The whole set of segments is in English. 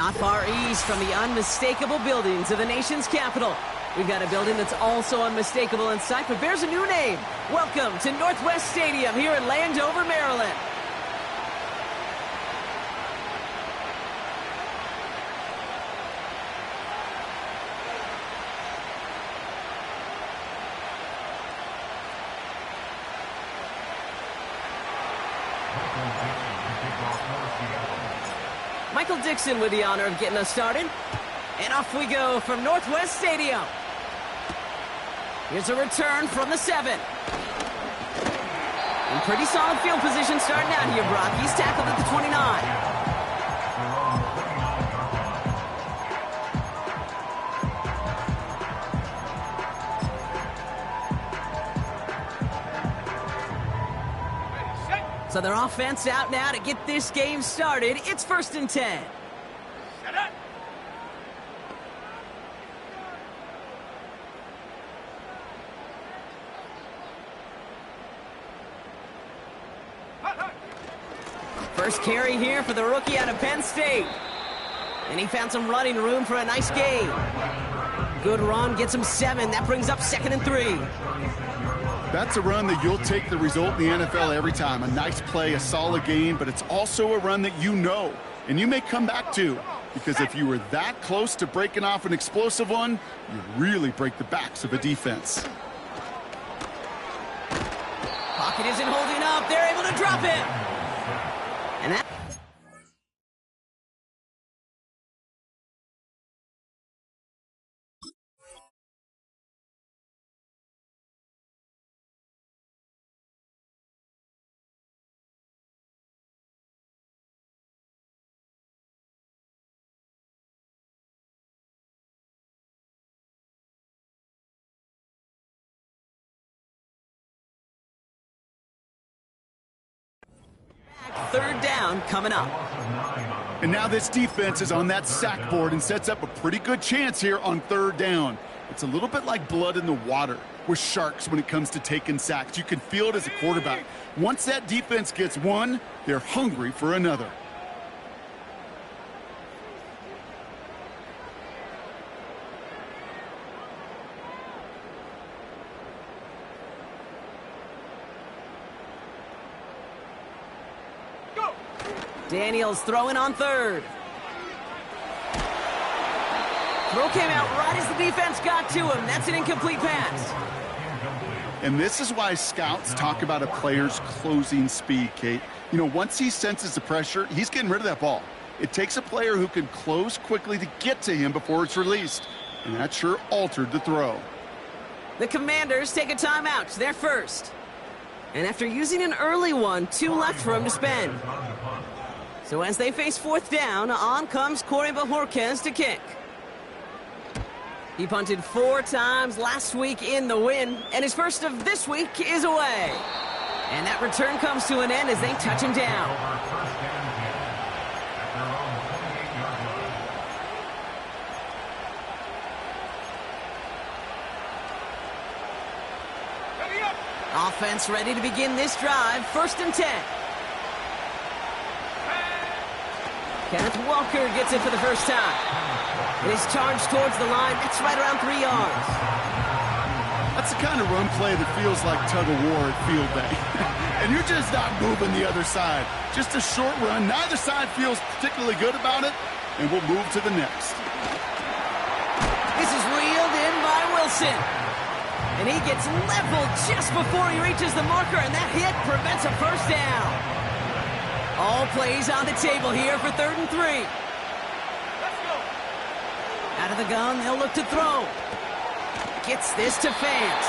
Not far east from the unmistakable buildings of the nation's capital, we've got a building that's also unmistakable in sight, but bears a new name. Welcome to Northwest Stadium here in Landover, Maryland. Michael Dixon with the honor of getting us started. And off we go from Northwest Stadium. Here's a return from the 7. In pretty solid field position starting out here, Brock. He's tackled at the 29. So their offense out now to get this game started. It's 1st and 10. Set up. First carry here for the rookie out of Penn State. And he found some running room for a nice gain. Good run, gets him 7. That brings up 2nd and 3. That's a run that you'll take the result in the NFL every time. A nice play, a solid game, but it's also a run that you know, and you may come back to. Because if you were that close to breaking off an explosive one, you really break the backs of a defense. Pocket isn't holding up. They're able to drop him. And that... Third down coming up. And now this defense is on that sack board and sets up a pretty good chance here on 3rd down. It's a little bit like blood in the water with sharks when it comes to taking sacks. You can feel it as a quarterback. Once that defense gets one, they're hungry for another. Daniels throwing on 3rd. Throw came out right as the defense got to him. That's an incomplete pass. And this is why scouts talk about a player's closing speed, Kate. You know, once he senses the pressure, he's getting rid of that ball. It takes a player who can close quickly to get to him before it's released. And that sure altered the throw. The Commanders take a timeout. They're first. And after using an early one, 2 left for him to spend. So as they face 4th down, on comes Corey Bajorquez to kick. He punted 4 times last week in the win, and his first of this week is away. And that return comes to an end as they touch him down. Offense ready to begin this drive, 1st and 10. Kenneth Walker gets it for the first time. And he's charged towards the line. That's right around 3 yards. That's the kind of run play that feels like tug-of-war at field day. And you're just not moving the other side. Just a short run. Neither side feels particularly good about it. And we'll move to the next. This is reeled in by Wilson. And he gets leveled just before he reaches the marker. And that hit prevents a first down. All plays on the table here for 3rd and 3. Let's go. Out of the gun, they'll look to throw. Gets this to Fant.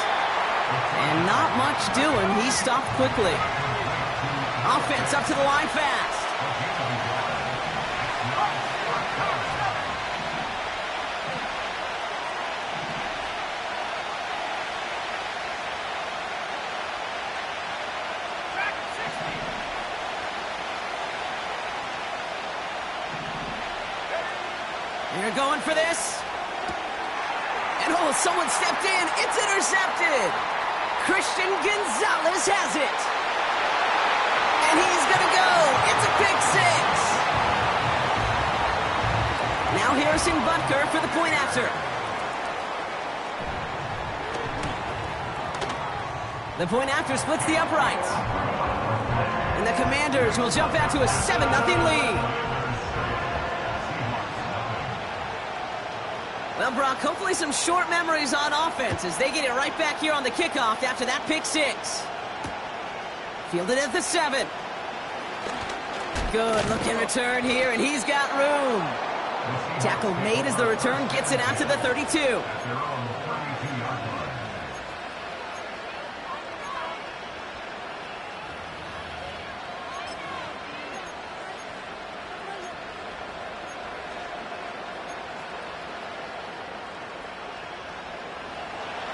And not much doing. He stopped quickly. Offense up to the line fast. They're going for this. And oh, someone stepped in. It's intercepted. Christian Gonzalez has it. And he's going to go. It's a pick 6. Now Harrison Butker for the point after. The point after splits the uprights. And the Commanders will jump out to a 7-0 lead. Well, Brock, hopefully some short memories on offense as they get it right back here on the kickoff after that pick six. Fielded at the 7. Good looking return here, and he's got room. Tackle made as the return gets it out to the 32.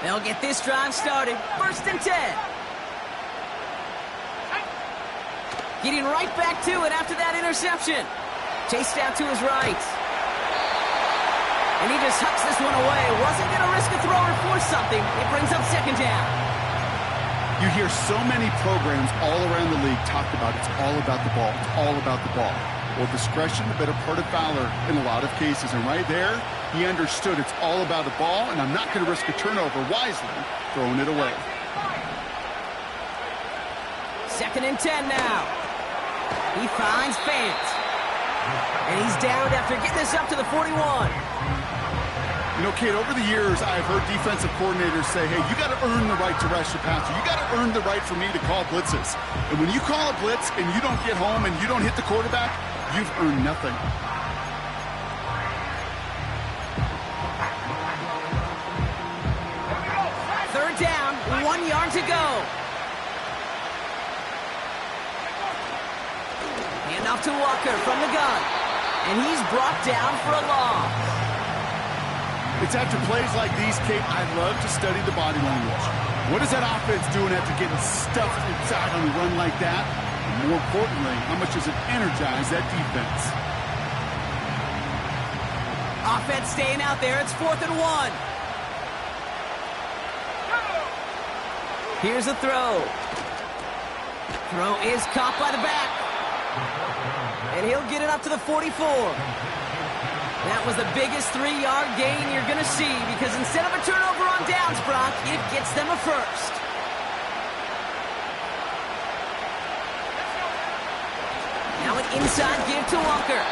They'll get this drive started. 1st and 10. Getting right back to it after that interception. Chased out to his right. And he just hucks this one away. Wasn't going to risk a throw or force something. It brings up 2nd down. You hear so many programs all around the league talk about it's all about the ball. It's all about the ball. Well, discretion, the better part of valor in a lot of cases. And right there, he understood it's all about the ball, and I'm not going to risk a turnover wisely, throwing it away. 2nd and 10 now. He finds Fant. And he's downed after getting this up to the 41. You know, Kate, over the years, I've heard defensive coordinators say, hey, you got to earn the right to rush the passer. You got to earn the right for me to call blitzes. And when you call a blitz and you don't get home and you don't hit the quarterback, you've earned nothing. Third down, 1 yard to go. Hand off to Walker from the gun. And he's brought down for a loss. It's after plays like these, Kate, I love to study the body language. What is that offense doing after getting stuffed inside on a run like that? And more importantly, how much does it energize that defense? Offense staying out there. It's 4th and 1. Here's a throw. Throw is caught by the back. And he'll get it up to the 44. That was the biggest 3-yard gain you're going to see because instead of a turnover on downs, Brock, it gets them a first. Now an inside give to Walker.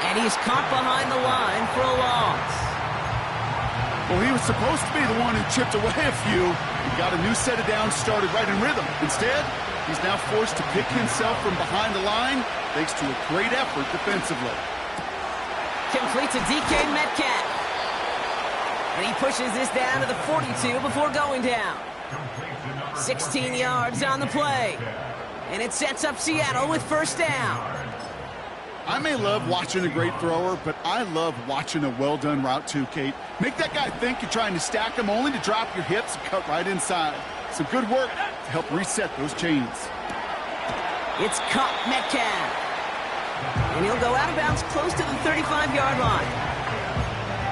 And he's caught behind the line for a loss. Well, he was supposed to be the one who chipped away a few. He got a new set of downs started right in rhythm. Instead, he's now forced to pick himself from behind the line thanks to a great effort defensively. Complete to DK Metcalf. And he pushes this down to the 42 before going down. 16 yards on the play. And it sets up Seattle with 1st down. I may love watching a great thrower, but I love watching a well-done route too, Kate. Make that guy think you're trying to stack him only to drop your hips and cut right inside. Some good work to help reset those chains. It's caught Metcalf. And he'll go out of bounds close to the 35-yard line.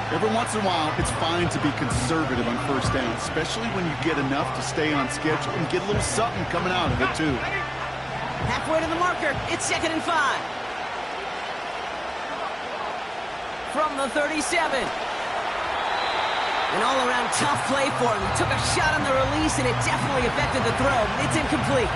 Every once in a while, it's fine to be conservative on 1st down, especially when you get enough to stay on schedule and get a little something coming out of it, too. Halfway to the marker, it's 2nd and 5. From the 37. An all-around tough play for him. He took a shot on the release, and it definitely affected the throw. It's incomplete.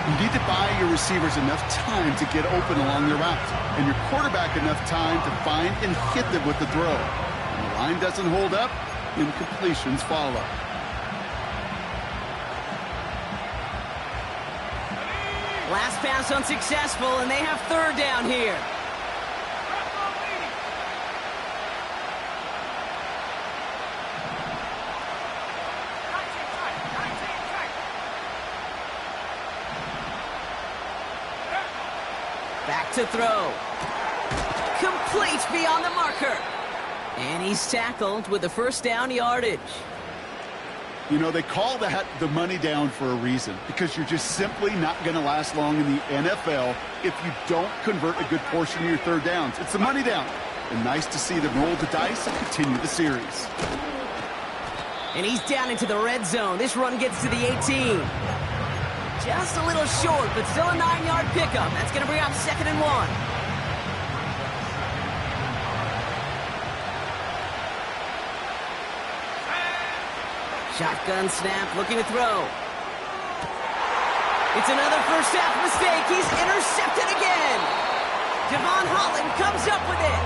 You need to buy your receivers enough time to get open along their route, and your quarterback enough time to find and hit them with the throw. When the line doesn't hold up, incompletions follow. Last pass unsuccessful, and they have 3rd down here. Back to throw. Complete beyond the marker. And he's tackled with the 1st down yardage. You know, they call that the money down for a reason, because you're just simply not going to last long in the NFL if you don't convert a good portion of your 3rd downs. It's the money down. And nice to see them roll the dice and continue the series. And he's down into the red zone. This run gets to the 18. Just a little short, but still a 9-yard pickup. That's going to bring up 2nd and 1. Shotgun snap, looking to throw. It's another first half mistake. He's intercepted again. Devon Holland comes up with it.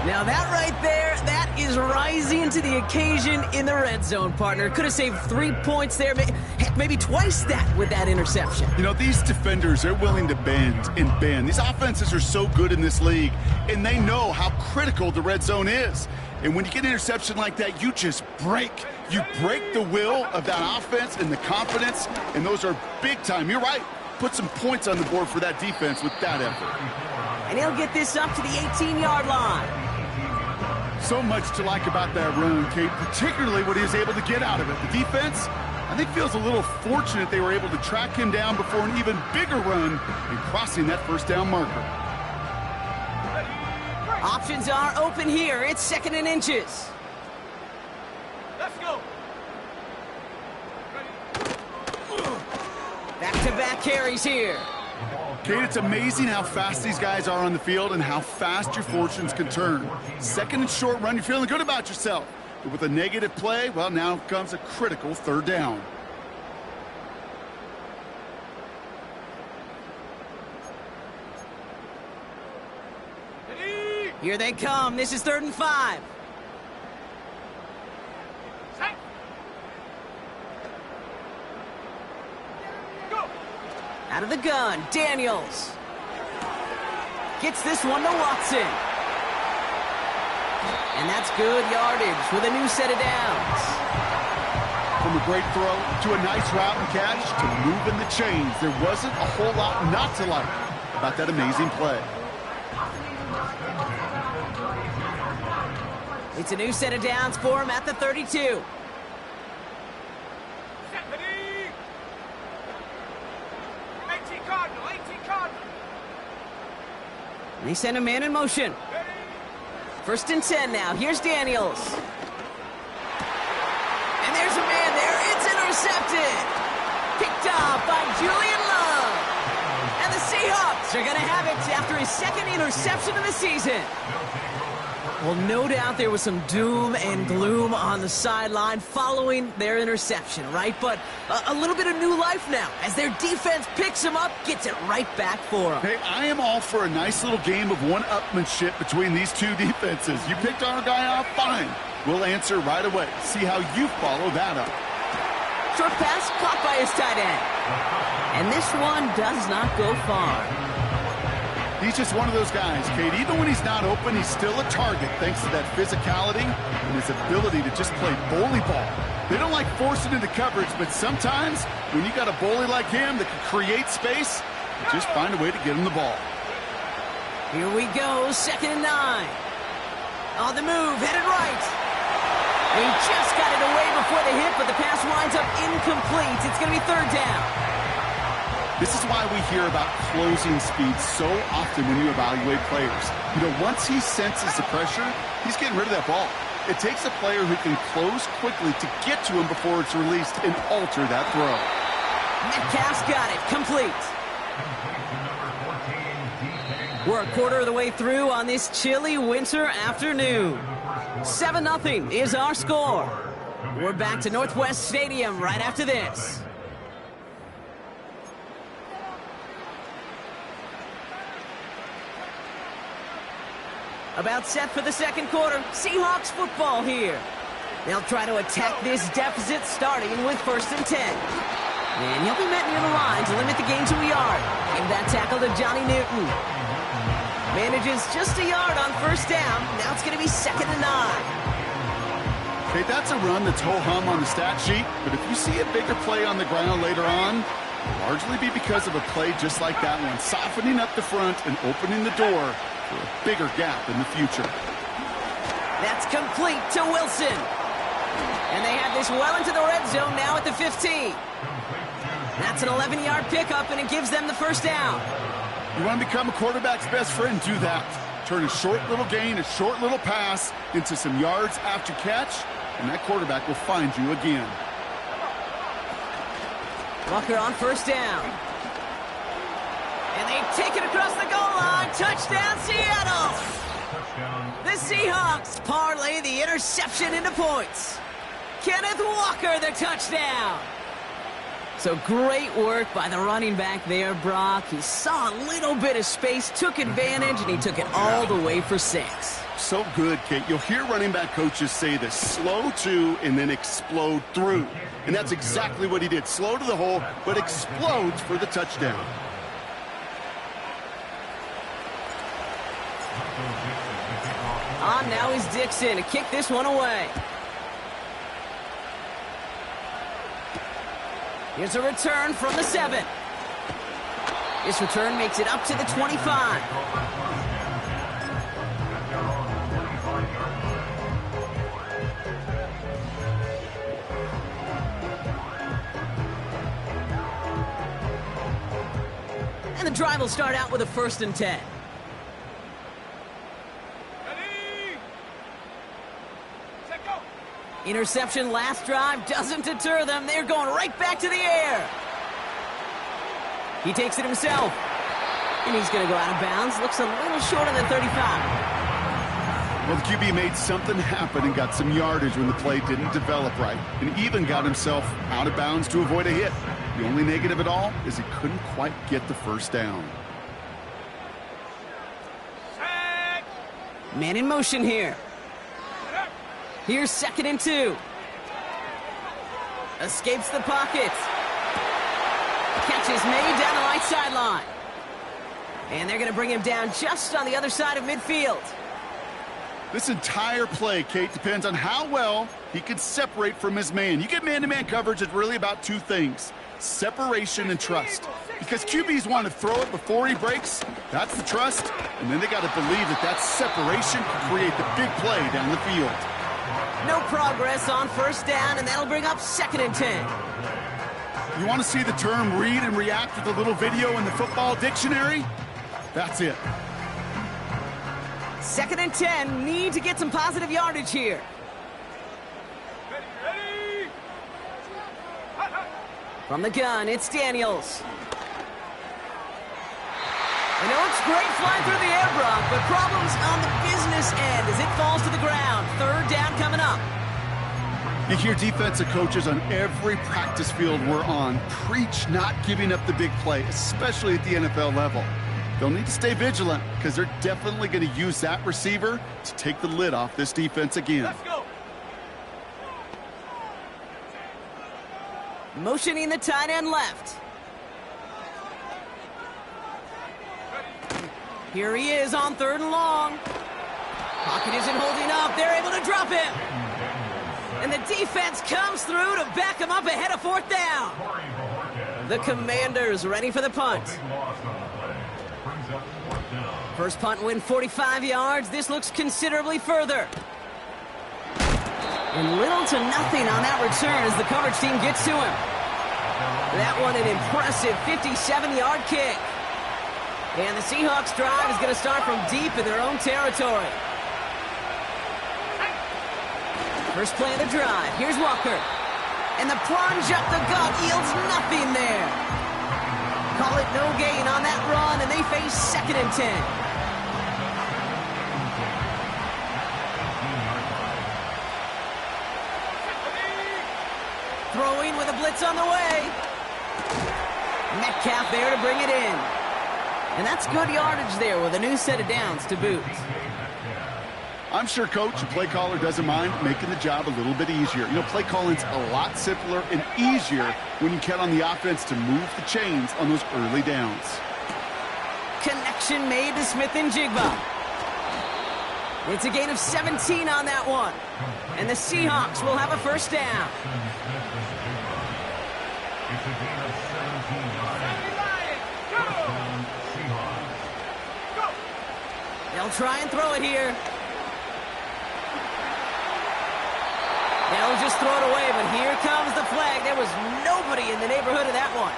Now that right there, that is rising to the occasion in the red zone, partner. Could have saved 3 points there. Heck, maybe twice that with that interception. You know, these defenders, they're willing to bend and bend. These offenses are so good in this league, and they know how critical the red zone is. And when you get an interception like that, you just break. You break the will of that offense and the confidence, and those are big time. You're right. Put some points on the board for that defense with that effort. And he'll get this up to the 18-yard line. So much to like about that run, Kate, particularly what he was able to get out of it. The defense, I think, feels a little fortunate they were able to track him down before an even bigger run and crossing that first down marker. Options are open here. It's 2nd and inches. Let's go. Back-to-back carries here. Kate, it's amazing how fast these guys are on the field and how fast your fortunes can turn. 2nd and short run, you're feeling good about yourself. But with a negative play, well, now comes a critical 3rd down. Here they come. This is 3rd and 5. Out of the gun, Daniels. Gets this one to Watson. And that's good yardage with a new set of downs. From a great throw to a nice route and catch to moving the chains, there wasn't a whole lot not to like about that amazing play. It's a new set of downs for him at the 32. And they send a man in motion. 1st and 10 now. Here's Daniels. And there's a man there. It's intercepted. Picked off by Julian Love. And the Seahawks are going to have it after his 2nd interception of the season. Well, no doubt there was some doom and gloom on the sideline following their interception, right? But a little bit of new life now as their defense picks him up, gets it right back for them. Hey, I am all for a nice little game of one-upmanship between these two defenses. You picked our guy off, fine. We'll answer right away. See how you follow that up. Short pass caught by his tight end. And this one does not go far. He's just one of those guys, Kate. Even when he's not open, he's still a target thanks to that physicality and his ability to just play bully ball. They don't like forcing into coverage, but sometimes when you got a bully like him that can create space, you just find a way to get him the ball. Here we go, 2nd and 9. On the move, headed right. He just got it away before the hit, but the pass winds up incomplete. It's going to be 3rd down. This is why we hear about closing speed so often when you evaluate players. You know, once he senses the pressure, he's getting rid of that ball. It takes a player who can close quickly to get to him before it's released and alter that throw. Metcalf's got it, complete. We're a quarter of the way through on this chilly winter afternoon. 7-0 is our score. We're back to Northwest Stadium right after this. About set for the 2nd quarter. Seahawks football here. They'll try to attack this deficit starting with 1st and 10. And he'll be met near the line to limit the gain to a yard. Give that tackle to Johnny Newton. Manages just a yard on 1st down. Now it's going to be 2nd and 9. Okay, that's a run that's ho-hum on the stat sheet, but if you see a bigger play on the ground later on, it'll largely be because of a play just like that one, softening up the front and opening the door for a bigger gap in the future. That's complete to Wilson. And they have this well into the red zone now at the 15. That's an 11-yard pickup, and it gives them the 1st down. You want to become a quarterback's best friend? Do that. Turn a short little gain, a short little pass into some yards after catch, and that quarterback will find you again. Walker on 1st down. And they take it across the goal line. Touchdown, Seattle! The Seahawks parlay the interception into points. Kenneth Walker, the touchdown. So great work by the running back there, Brock. He saw a little bit of space, took advantage, and he took it all the way for 6. So good, Kate. You'll hear running back coaches say this: slow to and then explode through. And that's exactly what he did. Slow to the hole, but explodes for the touchdown. On now is Dixon to kick this one away. Here's a return from the 7. This return makes it up to the 25. And the drive will start out with a 1st and 10. Ready? Set, go. Interception last drive doesn't deter them. They're going right back to the air. He takes it himself. And he's going to go out of bounds. Looks a little short of the 35. Well, the QB made something happen and got some yardage when the play didn't develop right, and even got himself out of bounds to avoid a hit. The only negative at all is he couldn't quite get the 1st down. Set. Man in motion here. Here's 2nd and 2. Escapes the pocket. Catch is made down the right sideline. And they're going to bring him down just on the other side of midfield. This entire play, Kate, depends on how well he can separate from his man. You get man-to-man coverage, it's really about 2 things: separation and trust. Because QBs want to throw it before he breaks. That's the trust. And then they got to believe that that separation can create the big play down the field. No progress on 1st down, and that'll bring up 2nd and 10. You want to see the term read and react with a little video in the football dictionary? That's it. 2nd and 10, need to get some positive yardage here. Ready? From the gun, it's Daniels. I know it's great flying through the air, Brock, but problems on the business end as it falls to the ground. 3rd down coming up. You hear defensive coaches on every practice field we're on preach not giving up the big play, especially at the NFL level. They'll need to stay vigilant because they're definitely going to use that receiver to take the lid off this defense again. Let's go. Motioning the tight end left. Here he is on 3rd and long. Pocket isn't holding up. They're able to drop him. And the defense comes through to back him up ahead of 4th down. The Commanders ready for the punt. First punt win 45 yards. This looks considerably further. And little to nothing on that return as the coverage team gets to him. That one an impressive 57-yard kick. And the Seahawks drive is going to start from deep in their own territory. First play of the drive. Here's Walker. And the plunge up the gut yields nothing there. Call it no gain on that run, and they face 2nd and 10. Throwing with a blitz on the way. Metcalf there to bring it in. And that's good yardage there with a new set of downs to boot. I'm sure coach and play caller doesn't mind making the job a little bit easier. You know, play calling's a lot simpler and easier when you count on the offense to move the chains on those early downs. Connection made to Smith and Jigba. It's a gain of 17 on that one. And the Seahawks will have a 1st down. They'll try and throw it here. They'll just throw it away, but here comes the flag. There was nobody in the neighborhood of that one.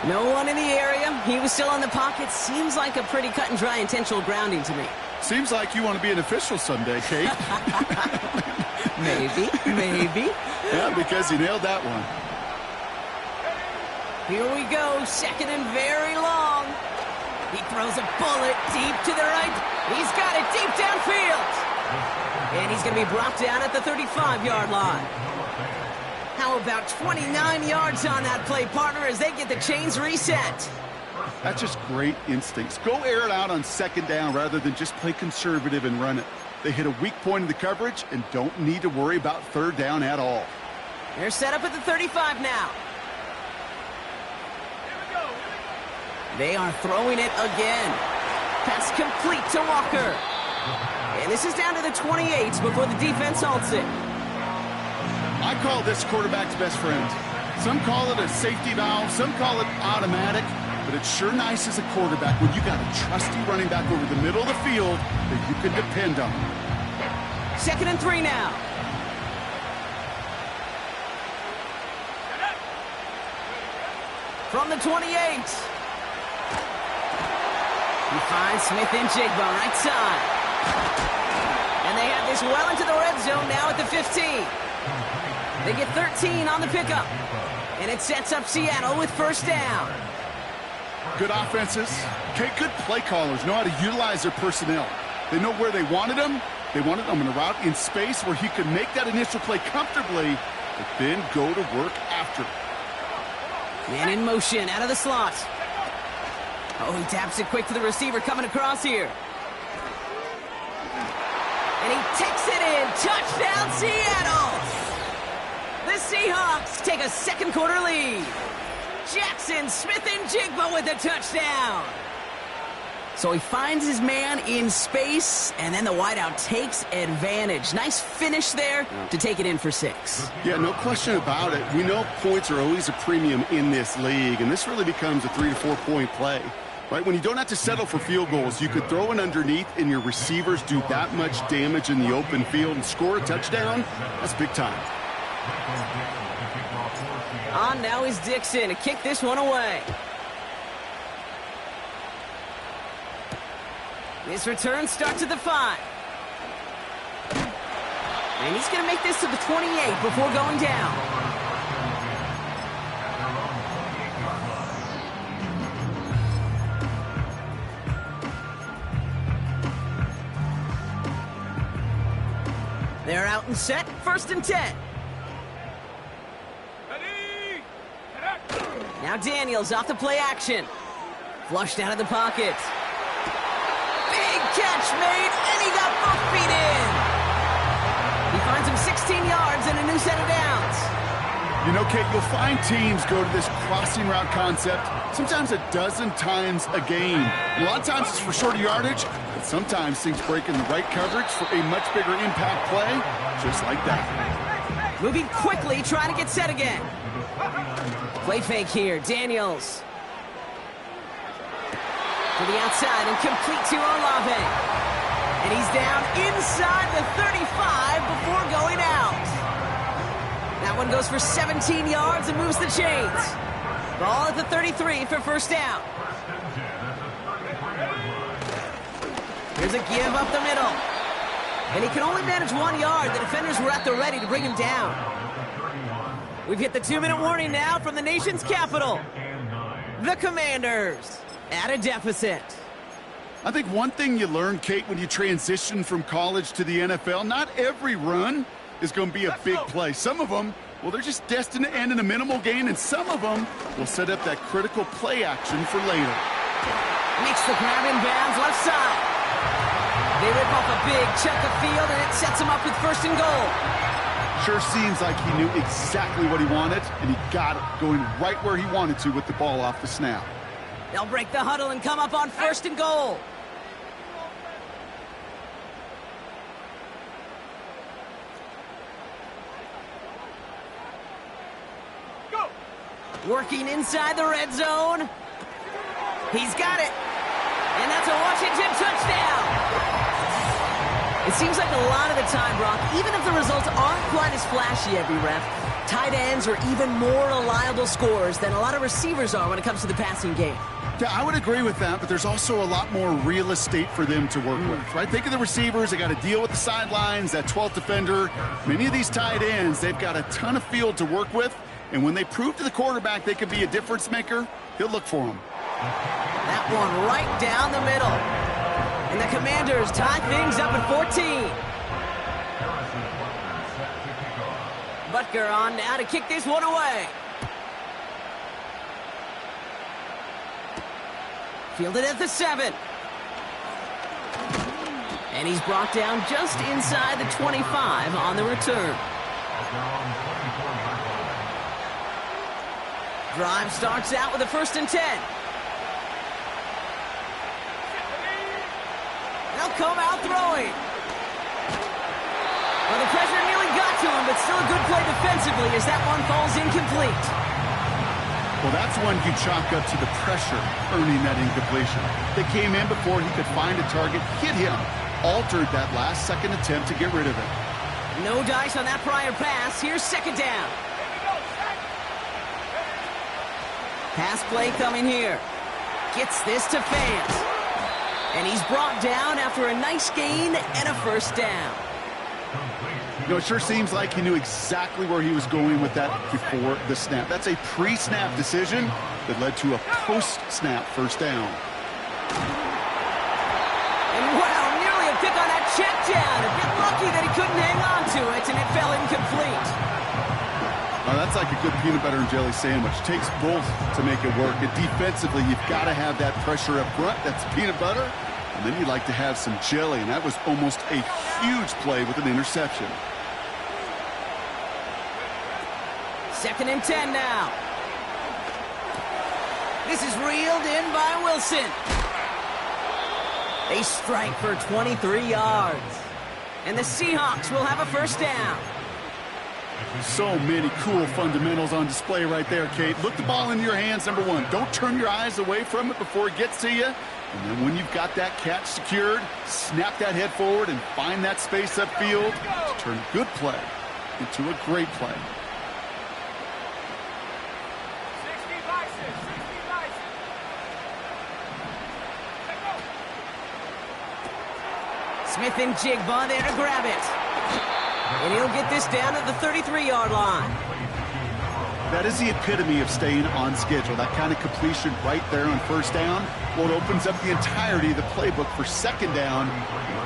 No one in the area. He was still in the pocket. Seems like a pretty cut and dry intentional grounding to me. Seems like you want to be an official someday, Kate. Maybe. Yeah, because you nailed that one. Here we go, 2nd and very long. He throws a bullet deep to the right. He's got it deep downfield. And he's going to be brought down at the 35-yard line. How about 29 yards on that play, partner, as they get the chains reset? That's just great instincts. Go air it out on second down rather than just play conservative and run it. They hit a weak point in the coverage and don't need to worry about third down at all. They're set up at the 35 now. They are throwing it again. Pass complete to Walker. And this is down to the 28 before the defense halts it. I call this quarterback's best friend. Some call it a safety valve, some call it automatic, but it's sure nice as a quarterback when you got a trusty running back over the middle of the field that you can depend on. 2nd and 3 now. From the 28. He finds Smith and Jigba right side. And they have this well into the red zone now at the 15. They get 13 on the pickup. And it sets up Seattle with first down. Good offenses. Okay, good play callers know how to utilize their personnel. They know where they wanted them. They wanted them in a route in space where he could make that initial play comfortably, but then go to work after. Man in motion out of the slot. Oh, he taps it quick to the receiver coming across here. And he takes it in. Touchdown, Seattle! The Seahawks take a second quarter lead. Jackson, Smith, and Jigba with the touchdown. So he finds his man in space, and then the wideout takes advantage. Nice finish there to take it in for 6. Yeah, no question about it. We know points are always a premium in this league, and this really becomes a 3 to 4 point play. Right, when you don't have to settle for field goals, you could throw it underneath and your receivers do that much damage in the open field and score a touchdown. That's big time. On now is Dixon to kick this one away. This return starts at the 5. And he's going to make this to the 28 before going down. They're out and set, 1st and 10. Now Daniels off the play action. Flushed out of the pocket. Big catch made, and he got both feet in. He finds him 16 yards and a new set of downs. You know, Kate, you'll find teams go to this crossing route concept sometimes a dozen times a game. And a lot of times it's for shorter yardage, but sometimes things break in the right coverage for a much bigger impact play, just like that. Moving quickly, trying to get set again. Play fake here, Daniels. To the outside and complete to Olave. And he's down inside the 35 before going out. That one goes for 17 yards and moves the chains. Ball at the 33 for first down. Here's a give up the middle. And he can only manage 1 yard. The defenders were at the ready to bring him down. We've hit the 2-minute warning now from the nation's capital. The Commanders at a deficit. I think one thing you learn, Kate, when you transition from college to the NFL, not every run is going to be a big play. Some of them, well, they're just destined to end in a minimal gain, and some of them will set up that critical play action for later. Makes the grab in bounds left side. They rip off a big chunk of field, and it sets him up with 1st and goal. Sure seems like he knew exactly what he wanted, and he got it, going right where he wanted to with the ball off the snap. They'll break the huddle and come up on 1st and goal. Go! Working inside the red zone. He's got it. And that's a Washington touchdown. It seems like a lot of the time, Brock, even if the results aren't quite as flashy every rep, tight ends are even more reliable scorers than a lot of receivers are when it comes to the passing game. Yeah, I would agree with that, but there's also a lot more real estate for them to work with, right? Think of the receivers. They got to deal with the sidelines, that 12th defender. Many of these tight ends, they've got a ton of field to work with, and when they prove to the quarterback they could be a difference maker, he'll look for them. That one right down the middle. And the Commanders tie things up at 14. Butker on now to kick this one away. Fielded at the 7. And he's brought down just inside the 25 on the return. Drive starts out with a 1st and 10. They'll come out throwing. Well, the pressure nearly got to him, but still a good play defensively as that one falls incomplete. Well, that's one you chalk up to the pressure earning that incompletion. They came in before he could find a target, hit him, altered that last-second attempt to get rid of it. No dice on that prior pass. Here's 2nd down. Pass play coming here. Gets this to Fans. And he's brought down after a nice gain and a 1st down. You know, it sure seems like he knew exactly where he was going with that before the snap. That's a pre-snap decision that led to a post-snap 1st down. And wow, nearly a pick on that check down. A bit lucky that he couldn't hang on to it, and it fell incomplete. Now, that's like a good peanut butter and jelly sandwich. It takes both to make it work. And defensively, you've got to have that pressure up front. That's peanut butter. And then you'd like to have some jelly. And that was almost a huge play with an interception. 2nd and 10 now. This is reeled in by Wilson. They strike for 23 yards. And the Seahawks will have a 1st down. So many cool fundamentals on display right there, Kate. Look the ball in your hands, number 1. Don't turn your eyes away from it before it gets to you. And then when you've got that catch secured, snap that head forward and find that space upfield to turn a good play into a great play. 60 Smith and Jigba there to grab it. And he'll get this down at the 33-yard line. That is the epitome of staying on schedule. That kind of completion right there on 1st down. Well, it opens up the entirety of the playbook for 2nd down.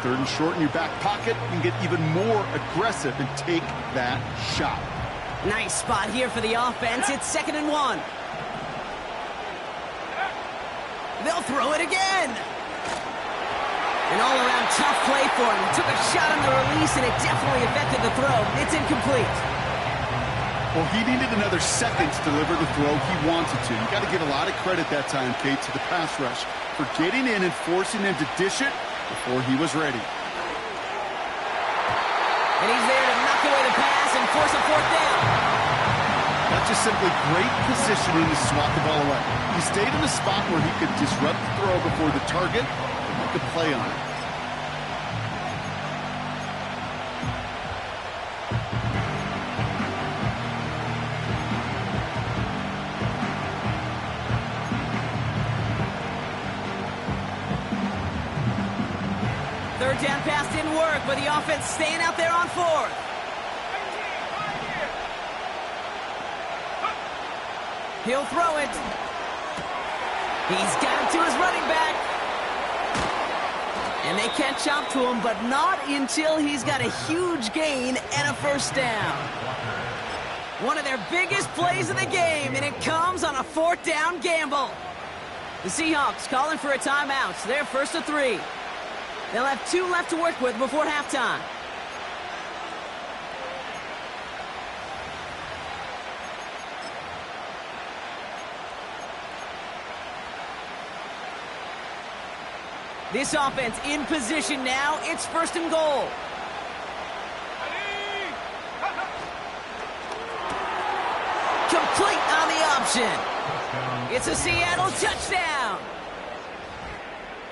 3rd and short in your back pocket. You can get even more aggressive and take that shot. Nice spot here for the offense. It's 2nd and 1. They'll throw it again. An all-around tough play for him. He took a shot on the release, and it definitely affected the throw. It's incomplete. Well, he needed another second to deliver the throw he wanted to. You got to give a lot of credit that time, Kate, to the pass rush for getting in and forcing him to dish it before he was ready. And he's there to knock away the pass and force a 4th down. That's just simply great positioning to swat the ball away. He stayed in a spot where he could disrupt the throw before the target and make a play on it. Third down pass didn't work, but the offense staying out there on 4th. He'll throw it. He's got it to his running back. And they catch up to him, but not until he's got a huge gain and a 1st down. One of their biggest plays of the game, and it comes on a 4th down gamble. The Seahawks calling for a timeout. So they're 1st and 3. They'll have 2 left to work with before halftime. This offense in position now. It's 1st and goal. Complete on the option. It's a Seattle touchdown.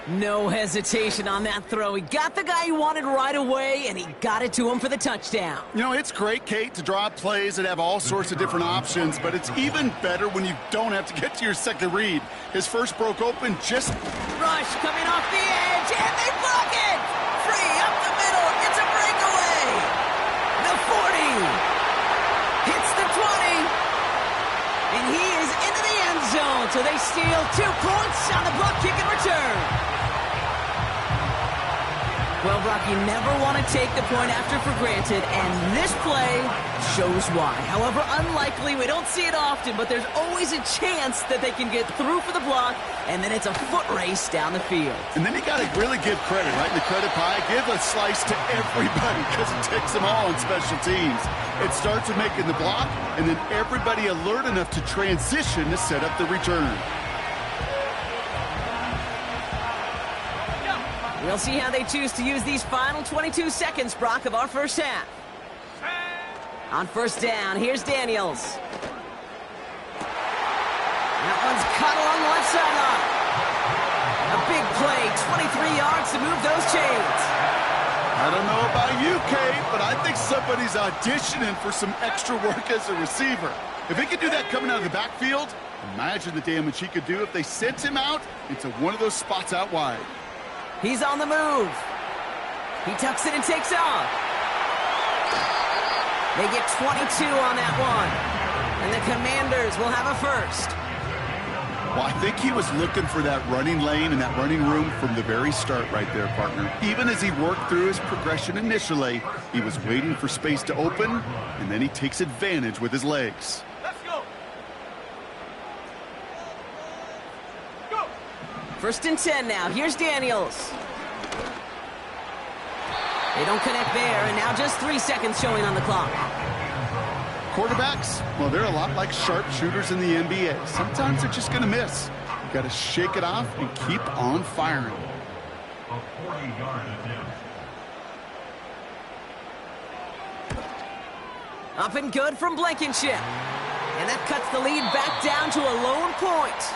No hesitation on that throw. He got the guy he wanted right away, and he got it to him for the touchdown. You know, it's great, Kate, to draw up plays that have all sorts of different options, but it's even better when you don't have to get to your second read. His first broke open just... Rush coming off the edge, and they block it! Free up the middle. It's a breakaway. The 40. Hits the 20. And he is into the end zone, so they steal 2 points on the block kick and return. Well, Brock, you never want to take the point after for granted, and this play shows why. However unlikely, we don't see it often, but there's always a chance that they can get through for the block, and then it's a foot race down the field. And then you got to really give credit, right? In the credit pie, give a slice to everybody because it takes them all on special teams. It starts with making the block, and then everybody alert enough to transition to set up the return. We'll see how they choose to use these final 22 seconds, Brock, of our first half. On first down, here's Daniels. That one's caught along the left sideline. A big play, 23 yards to move those chains. I don't know about you, Kate, but I think somebody's auditioning for some extra work as a receiver. If he could do that coming out of the backfield, imagine the damage he could do if they sent him out into one of those spots out wide. He's on the move. He tucks it and takes off. They get 22 on that one. And the Commanders will have a first. Well, I think he was looking for that running lane and that running room from the very start right there, partner. Even as he worked through his progression initially, he was waiting for space to open, and then he takes advantage with his legs. Let's go. First and 10 now. Here's Daniels. They don't connect there, and now just 3 seconds showing on the clock. Quarterbacks, well, they're a lot like sharpshooters in the NBA. Sometimes they're just going to miss. You got to shake it off and keep on firing. Up and good from Blankenship. And that cuts the lead back down to a lone point.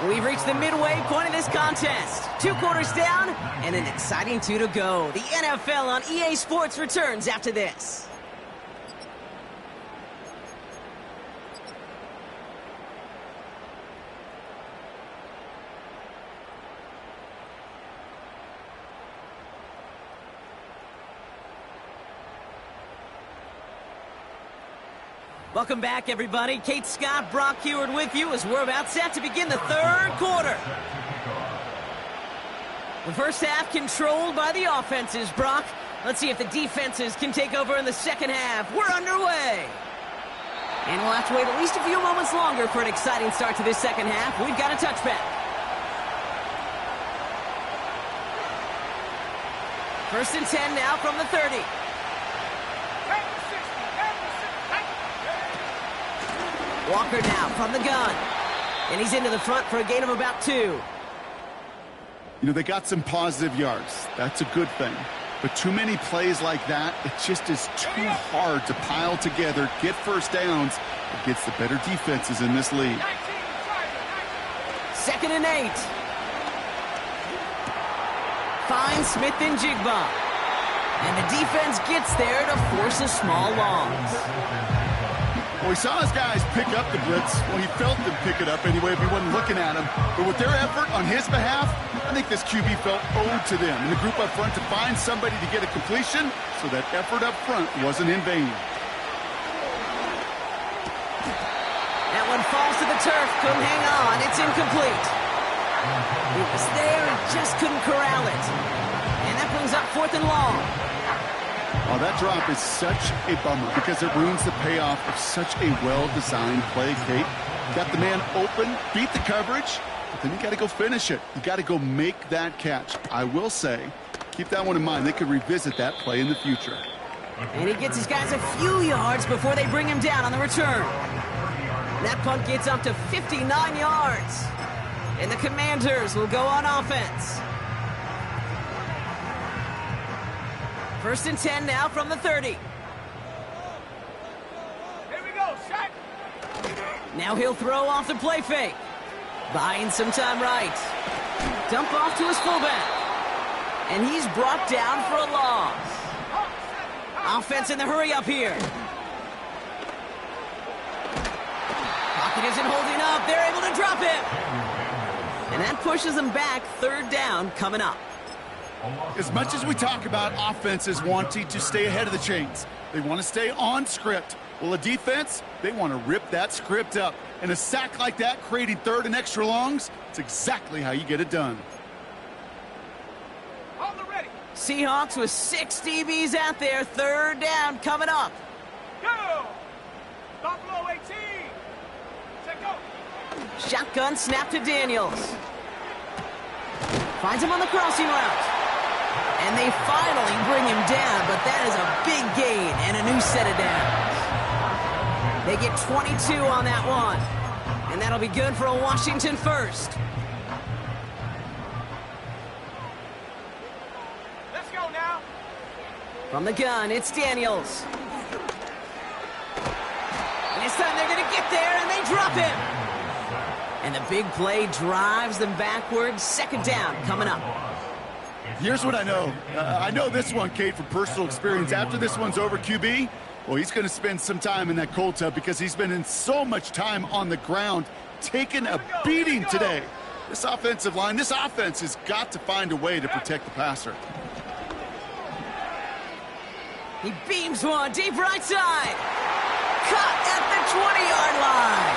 We've reached the midway point of this contest. 2 quarters down and an exciting 2 to go. The NFL on EA Sports returns after this. Welcome back, everybody. Kate Scott, Brock Heward with you as we're about set to begin the third quarter. The first half controlled by the offenses, Brock. Let's see if the defenses can take over in the second half. We're underway. And we'll have to wait at least a few moments longer for an exciting start to this second half. We've got a touchback. First and 10 now from the 30. Walker now from the gun. And he's into the front for a gain of about 2. You know, they got some positive yards. That's a good thing. But too many plays like that, it just is too hard to pile together, get first downs against the better defenses in this league. 2nd and 8. Finds Smith and Jigba. And the defense gets there to force a small loss. Well, he saw his guys pick up the blitz. Well, he felt them pick it up anyway if he wasn't looking at him. But with their effort on his behalf, I think this QB felt owed to them and the group up front to find somebody to get a completion, so that effort up front wasn't in vain. That one falls to the turf. Couldn't hang on. It's incomplete. It was there and just couldn't corral it. And that brings up 4th and long. Oh, that drop is such a bummer because it ruins the payoff of such a well-designed play, Kate. Got the man open, beat the coverage, but then you got to go finish it. You got to go make that catch. I will say, keep that one in mind. They could revisit that play in the future. And he gets his guys a few yards before they bring him down on the return. That punt gets up to 59 yards. And the Commanders will go on offense. First and 10 now from the 30. Here we go, Shaq. Now he'll throw off the play fake. Buying some time right. Dump off to his fullback. And he's brought down for a loss. Offense in the hurry up here. Pocket isn't holding up. They're able to drop him. And that pushes them back. 3rd down coming up. As much as we talk about offenses wanting to stay ahead of the chains, they want to stay on script. Well, a defense, they want to rip that script up. And a sack like that, creating 3rd and extra longs, it's exactly how you get it done. 6 Seahawks with 6 DBs out there. Third down coming up. Go! Buffalo 18. Set go. Shotgun snap to Daniels. Finds him on the crossing route. And they finally bring him down, but that is a big gain and a new set of downs. They get 22 on that one. And that'll be good for a Washington first. Let's go now. From the gun, it's Daniels. And this time they're going to get there, and they drop him. And the big play drives them backwards. Second down coming up. Here's what I know. I know this one, Kate, from personal experience. After this one's over, QB, well, he's going to spend some time in that cold tub because he's been in so much time on the ground, taking a beating today. This offensive line, this offense has got to find a way to protect the passer. He beams one deep right side. Caught at the 20-yard line.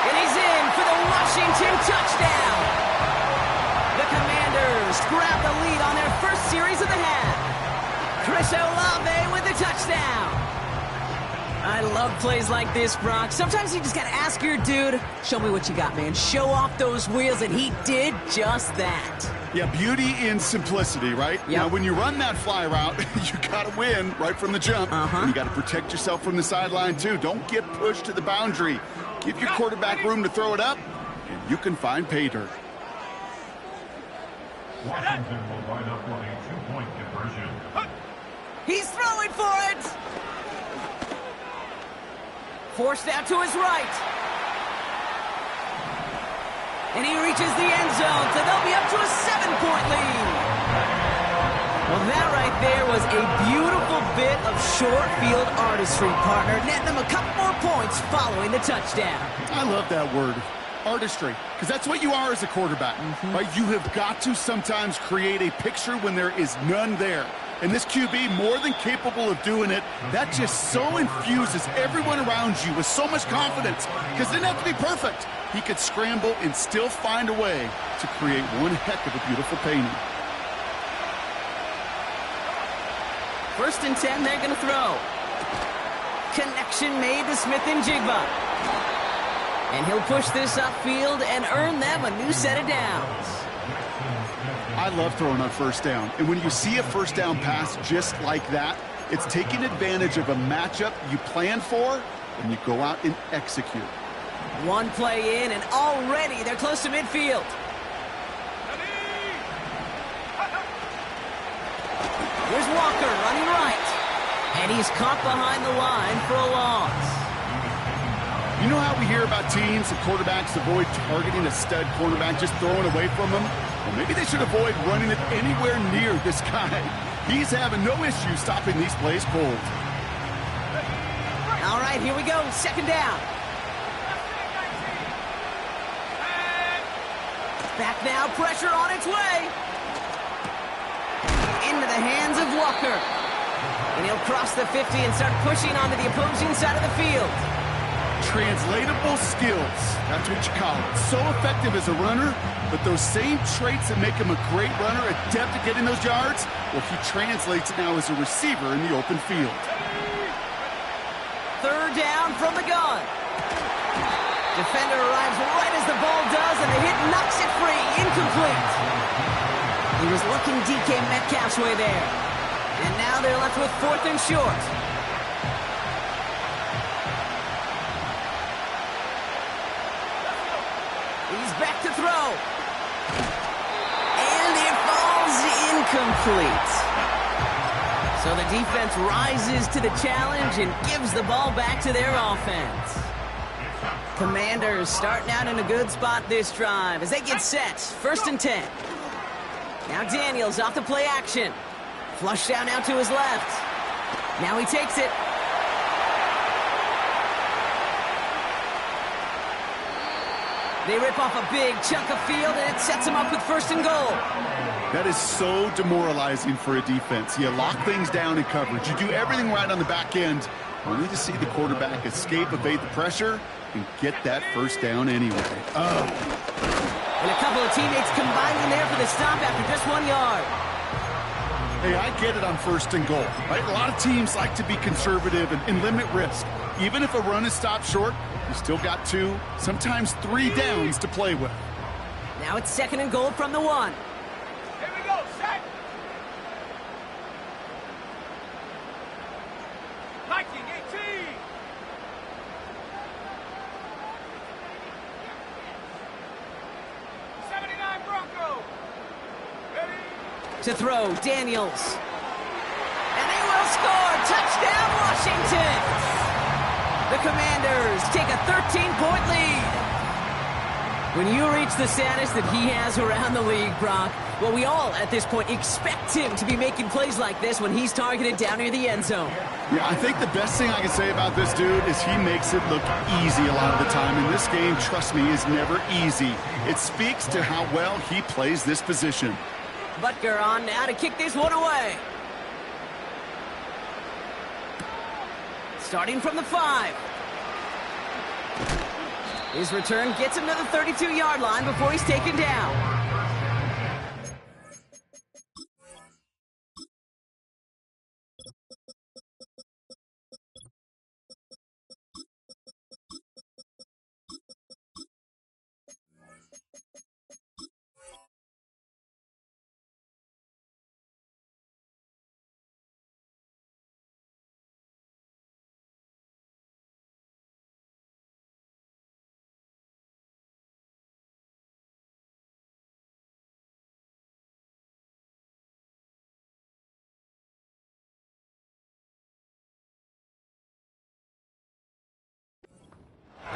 And he's in for the Washington touchdown. The Commanders grab the lead on their first series of the half. Chris Olave with the touchdown. I love plays like this, Brock. Sometimes you just got to ask your dude, show me what you got, man. Show off those wheels, and he did just that. Yeah, beauty in simplicity, right? Yep. Now, when you run that fly route, you got to win right from the jump. And you got to protect yourself from the sideline, too. Don't get pushed to the boundary. Give your quarterback room to throw it up, and you can find pay dirt. Washington will line up on a 2-point conversion. He's throwing for it. Forced out to his right. And he reaches the end zone, so they'll be up to a 7-point lead. Well, that right there was a beautiful bit of short field artistry, partner, netting them a couple more points following the touchdown. I love that word, artistry, because that's what you are as a quarterback, right? You have got to sometimes create a picture when there is none there. And this QB, more than capable of doing it, that just so infuses everyone around you with so much confidence, because it didn't have to be perfect. He could scramble and still find a way to create one heck of a beautiful painting. First and 10, they're going to throw. Connection made to Smith and Jigba. And he'll push this upfield and earn them a new set of downs. I love throwing on first down. And when you see a first down pass just like that, it's taking advantage of a matchup you plan for, and you go out and execute. One play in, and already they're close to midfield. Here's Walker running right. And he's caught behind the line for a loss. You know how we hear about teams and quarterbacks avoid targeting a stud cornerback, just throwing away from him? Well, maybe they should avoid running it anywhere near this guy. He's having no issue stopping these plays cold. All right, here we go. Second down. Back now, pressure on its way. Into the hands of Walker. And he'll cross the 50 and start pushing onto the opposing side of the field. Translatable skills. That's what you call it. So effective as a runner, but those same traits that make him a great runner, adept at getting those yards, well, he translates it now as a receiver in the open field. Third down from the gun. Defender arrives right as the ball does, and the hit knocks it free. Incomplete. He was looking DK Metcalf's way there. And now they're left with 4th and short. He's back to throw. And it falls incomplete. So the defense rises to the challenge and gives the ball back to their offense. Commanders starting out in a good spot this drive as they get set. 1st and 10. Now Daniels off the play action. Flush down now to his left. Now he takes it. They rip off a big chunk of field, and it sets them up with 1st and goal. That is so demoralizing for a defense. You lock things down in coverage. You do everything right on the back end, only to see the quarterback escape, evade the pressure, and get that first down anyway. And a couple of teammates combining there for the stop after just 1 yard. Hey, I get it on 1st and goal, right? A lot of teams like to be conservative and limit risk. Even if a run is stopped short, you still got 2, sometimes 3 downs to play with. Now it's 2nd and goal from the 1. Here we go, set. 19-18. Bronco. Ready? To throw, Daniels. And they will score! Touchdown, Washington! The Commanders take a 13-point lead. When you reach the status that he has around the league, Brock, well, we all, at this point, expect him to be making plays like this when he's targeted down near the end zone. Yeah, I think the best thing I can say about this dude is he makes it look easy a lot of the time. And this game, trust me, is never easy. It speaks to how well he plays this position. Butker on now to kick this one away. Starting from the 5. His return gets him to the 32-yard line before he's taken down.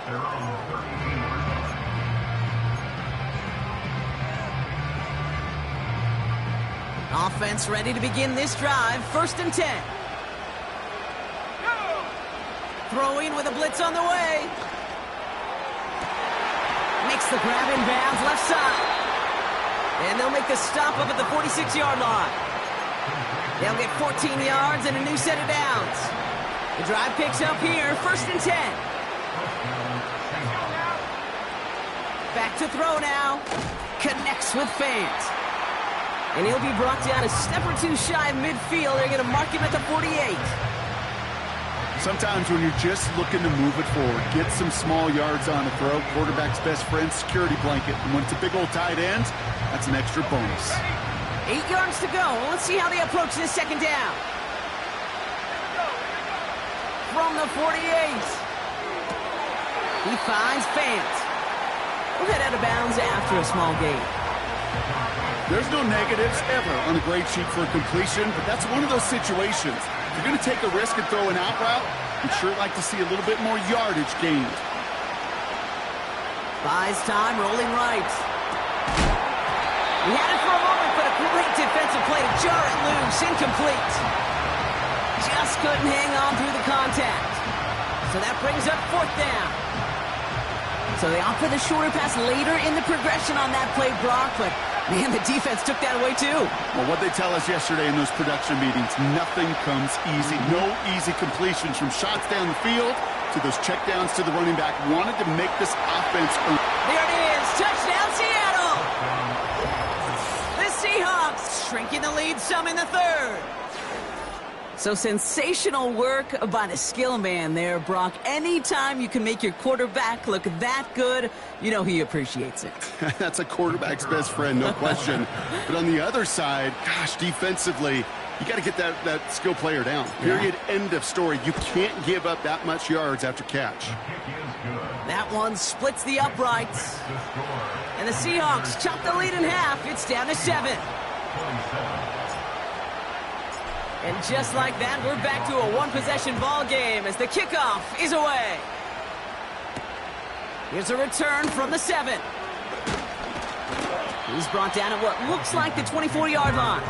Their own 32-yard line. Offense ready to begin this drive. 1st and 10. Go. Throwing with a blitz on the way. Makes the grab in bounds left side. And they'll make the stop up at the 46-yard line. They'll get 14 yards and a new set of downs. The drive picks up here. 1st and 10. Back to throw now. Connects with fans. And he'll be brought down a step or 2 shy of midfield. They're going to mark him at the 48. Sometimes when you're just looking to move it forward, get some small yards on the throw, quarterback's best friend, security blanket. And when it's a big old tight end, that's an extra bonus. 8 yards to go. Let's see how they approach this 2nd down. From the 48. He finds fans. We'll head out of bounds after a small gain. There's no negatives ever on a grade sheet for a completion, but that's one of those situations. If you're going to take a risk and throw an out route, you'd sure like to see a little bit more yardage gained. Buys time, rolling right. He had it for a moment, but a great defensive play to jar it loose. Incomplete. Just couldn't hang on through the contact. So that brings up 4th down. So they opt for the shorter pass later in the progression on that play, Brock, but man, the defense took that away too. Well, what they tell us yesterday in those production meetings, nothing comes easy. No easy completions from shots down the field to those checkdowns to the running back. Wanted to make this offense earn. There it is. Touchdown, Seattle. The Seahawks shrinking the lead some in the 3rd. So sensational work by the skill man there, Brock. Anytime you can make your quarterback look that good, you know he appreciates it. That's a quarterback's best friend, no question. But on the other side, gosh, defensively, you got to get that skill player down. Period. Yeah. End of story. You can't give up that much yards after catch. That one splits the uprights. And the Seahawks chop the lead in half. It's down to 7. And just like that, we're back to a one-possession ball game as the kickoff is away. Here's a return from the 7. He's brought down at what looks like the 24-yard line.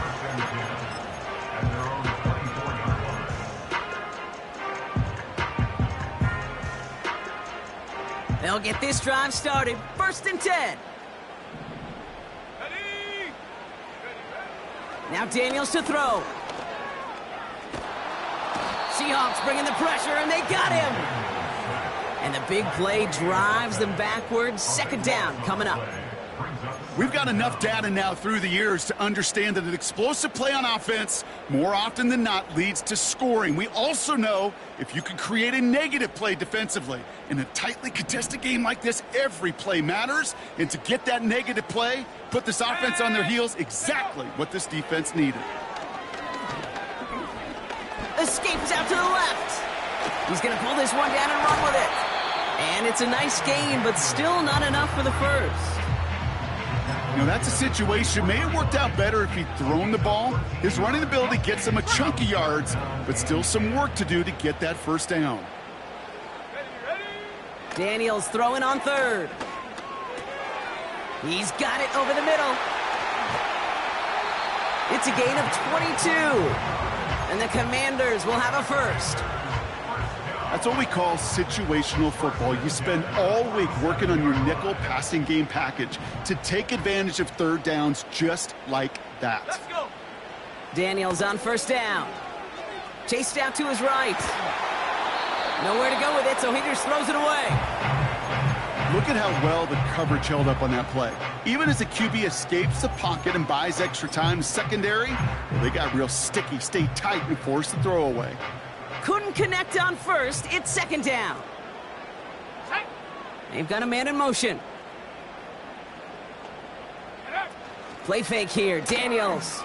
They'll get this drive started. 1st and 10. Now Daniels to throw. Seahawks bringing the pressure, and they got him. And the big play drives them backwards. 2nd down coming up. We've got enough data now through the years to understand that an explosive play on offense, more often than not, leads to scoring. We also know if you can create a negative play defensively. In a tightly contested game like this, every play matters. And to get that negative play, put this offense on their heels, exactly what this defense needed. Escapes out to the left. He's going to pull this one down and run with it. And it's a nice gain, but still not enough for the first. You know, that's a situation. May have worked out better if he'd thrown the ball. His running ability gets him a chunk of yards, but still some work to do to get that first down. Daniels throwing on third. He's got it over the middle. It's a gain of 22. And the Commanders will have a first. That's what we call situational football. You spend all week working on your nickel passing game package to take advantage of third downs just like that. Let's go. Daniels on first down. Chased out to his right. Nowhere to go with it, so he just throws it away. Look at how well the coverage held up on that play. Even as the QB escapes the pocket and buys extra time, secondary, they got real sticky, stayed tight, and forced the throwaway. Couldn't connect on first. It's second down. Set. They've got a man in motion. Get up. Play fake here. Daniels.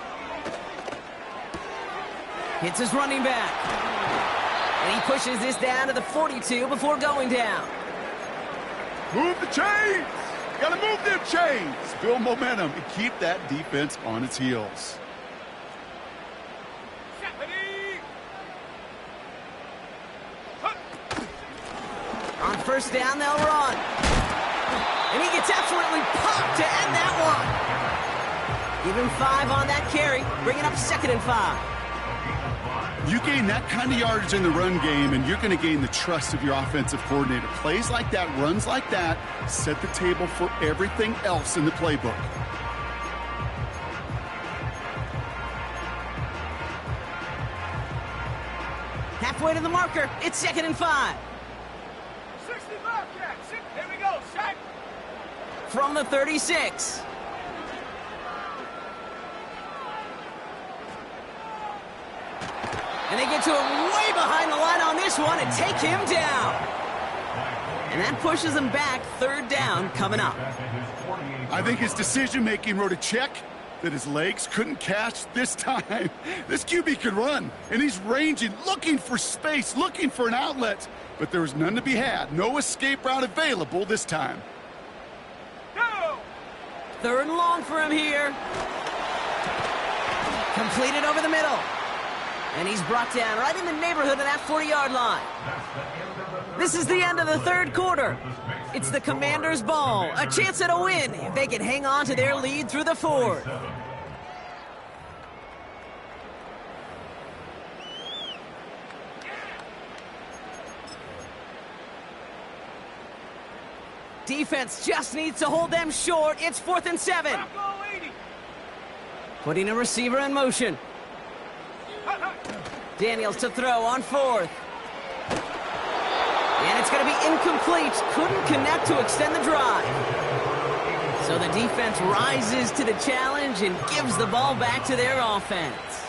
Hits his running back. And he pushes this down to the 42 before going down. Move the chains! Gotta move them chains! Build momentum and keep that defense on its heels. On first down, they'll run. And he gets absolutely popped to end that one. Give him 5 on that carry, bringing up 2nd and 5. You gain that kind of yardage in the run game, and you're going to gain the trust of your offensive coordinator. Plays like that, runs like that, set the table for everything else in the playbook. Halfway to the marker, it's 2nd and 5. 65 catch. Here we go. Sack. From the 36. And they get to him way behind the line on this one and take him down. And that pushes him back. 3rd down coming up. I think his decision-making wrote a check that his legs couldn't catch this time. This QB could run, and he's ranging, looking for space, looking for an outlet. But there was none to be had. No escape route available this time. No. 3rd and long for him here. Completed over the middle. And he's brought down right in the neighborhood of that 40-yard line. This is the end of the 3rd quarter. It's the Commanders' ball. A chance at a win if they can hang on to their lead through the 4th. Defense just needs to hold them short. It's 4th and 7. Bronco 80. Putting a receiver in motion. Hut, hut. Daniels to throw on 4th. And it's going to be incomplete. Couldn't connect to extend the drive. So the defense rises to the challenge and gives the ball back to their offense.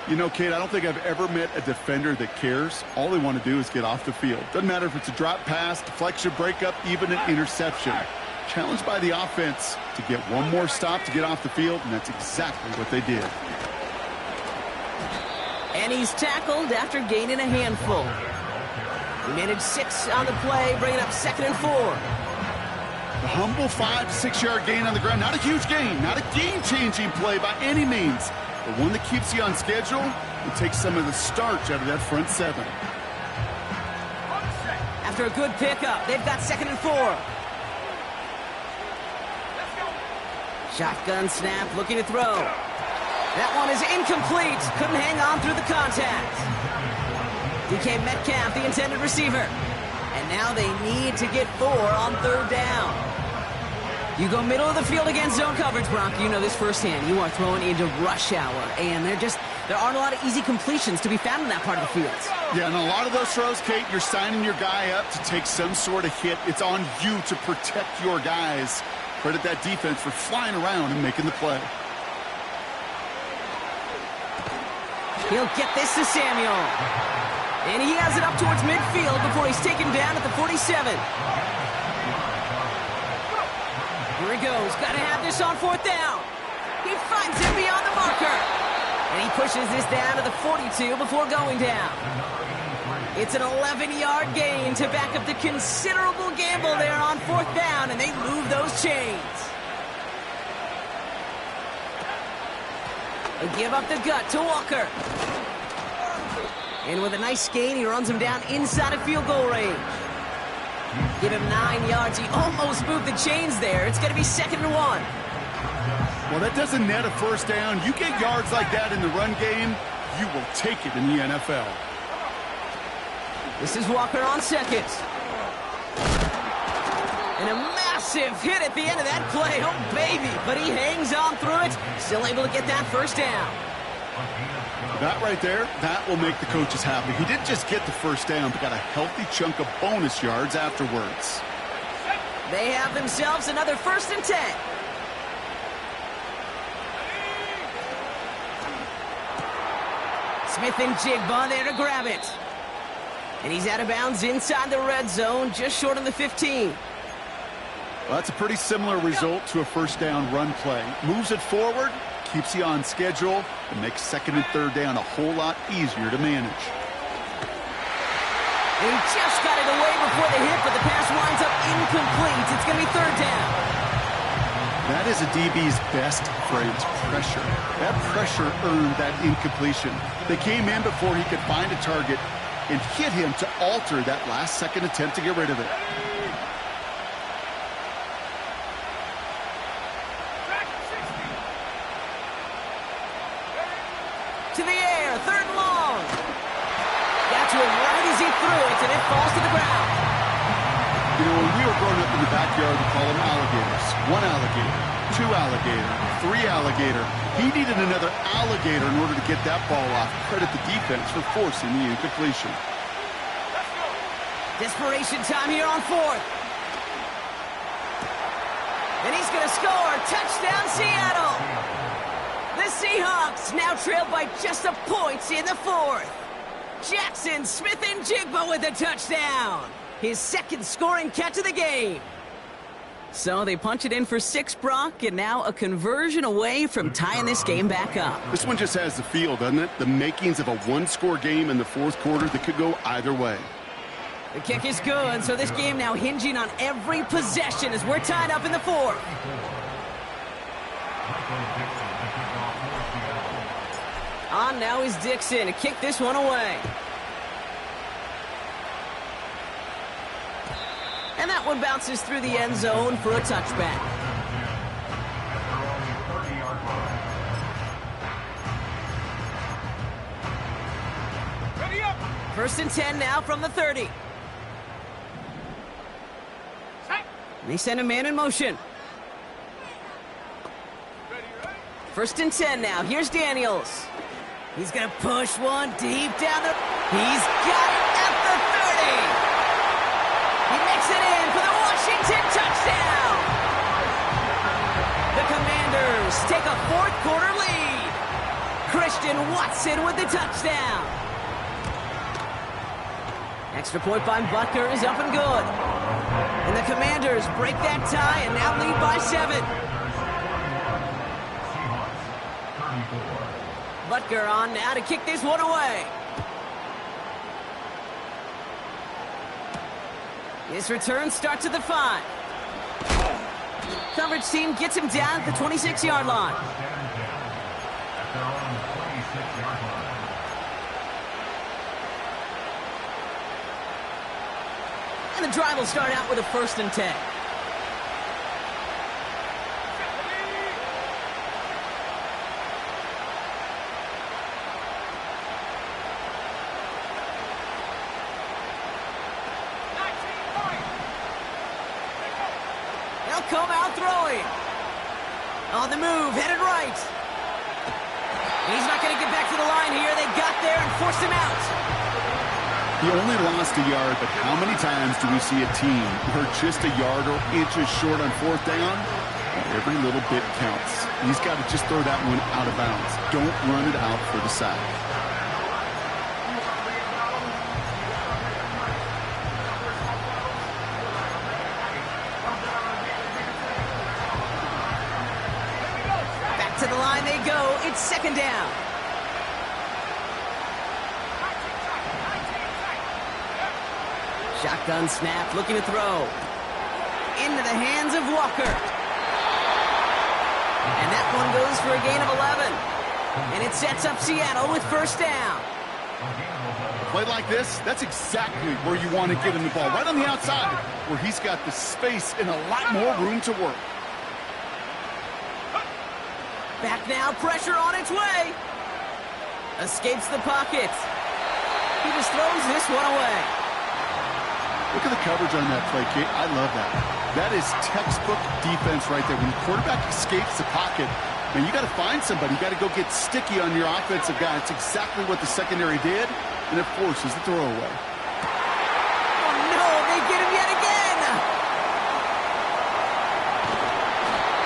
You know, Kate, I don't think I've ever met a defender that cares. All they want to do is get off the field. Doesn't matter if it's a drop pass, deflection, breakup, even an interception. Challenged by the offense to get one more stop to get off the field, and that's exactly what they did. And he's tackled after gaining a handful. He managed 6 on the play, bringing up 2nd and 4. A humble 5 to 6 yard gain on the ground. Not a huge gain, not a game-changing play by any means, but one that keeps you on schedule and takes some of the starch out of that front 7. After a good pickup, they've got 2nd and 4. Let's go. Shotgun snap, looking to throw. That one is incomplete. Couldn't hang on through the contact. DK Metcalf, the intended receiver. And now they need to get 4 on 3rd down. You go middle of the field against zone coverage, Brock. You know this firsthand. You are throwing into rush hour, and there aren't a lot of easy completions to be found in that part of the field. Yeah, and a lot of those throws, Kate, you're signing your guy up to take some sort of hit. It's on you to protect your guys. Credit that defense for flying around and making the play. He'll get this to Samuel. And he has it up towards midfield before he's taken down at the 47. Here he goes. Got to have this on 4th down. He finds him beyond the marker. And he pushes this down to the 42 before going down. It's an 11-yard gain to back up the considerable gamble there on 4th down, and they move those chains. They give up the gut to Walker. And with a nice gain, he runs him down inside of field goal range. Give him 9 yards. He almost moved the chains there. It's going to be 2nd and 1. Well, that doesn't net a first down. You get yards like that in the run game, you will take it in the NFL. This is Walker on 2nd. And a massive hit at the end of that play. Oh, baby. But he hangs on through it. Still able to get that first down. That right there, that will make the coaches happy. He didn't just get the first down, but got a healthy chunk of bonus yards afterwards. They have themselves another 1st and 10. Smith and Jigba there to grab it. And he's out of bounds inside the red zone, just short of the 15. Well, that's a pretty similar result to a first down run play. Moves it forward, keeps you on schedule, and makes 2nd and 3rd down a whole lot easier to manage. And he just got it away before the hit, but the pass winds up incomplete. It's going to be 3rd down. That is a DB's best phrase, pressure. That pressure earned that incompletion. They came in before he could find a target and hit him to alter that last-second attempt to get rid of it. To the air, 3rd and long. Got to him right as he threw it, and it falls to the ground. You know, when we were growing up in the backyard, we call them alligators. 1 alligator, 2 alligator, 3 alligator. He needed another alligator in order to get that ball off. Credit the defense for forcing the incompletion. Desperation time here on 4th. And he's going to score. Touchdown, Seattle. The Seahawks now trailed by just a point in the 4th. Jackson, Smith, and Jigba with a touchdown. His 2nd scoring catch of the game. So they punch it in for 6, Brock, and now a conversion away from tying this game back up. This one just has the feel, doesn't it? The makings of a 1-score game in the 4th quarter that could go either way. The kick is good, so this game now hinging on every possession as we're tied up in the 4th. On now is Dixon to kick this one away. And that one bounces through the end zone for a touchback. Ready up. 1st and 10 now from the 30. Set. They send a man in motion. Ready, right? 1st and 10 now. Here's Daniels. He's going to push one deep down the... He's got it at the 30. He makes it in for the Washington touchdown. The Commanders take a 4th quarter lead. Christian Watson with the touchdown. Extra point by Butker is up and good. And the Commanders break that tie and now lead by 7. Butker on now to kick this one away. His return starts at the 5. Coverage team gets him down at the 26-yard line. And the drive will start out with a 1st and 10. They'll come out throwing. On the move, headed right. He's not going to get back to the line here. They got there and forced him out. He only lost a yard, but how many times do we see a team who are just a yard or inches short on fourth down? Every little bit counts. He's got to just throw that one out of bounds. Don't run it out for the sack. Back to the line they go. It's second down. Shotgun snap, looking to throw. Into the hands of Walker. And that one goes for a gain of 11. And it sets up Seattle with first down. Play like this, that's exactly where you want to get him the ball. Right on the outside, where he's got the space and a lot more room to work. Back now, pressure on its way. Escapes the pocket. He just throws this one away. Look at the coverage on that play, Kate. I love that. That is textbook defense right there. When the quarterback escapes the pocket, man, you got to find somebody. You got to go get sticky on your offensive guy. It's exactly what the secondary did, and it forces the throwaway. Oh, no, they get him yet again.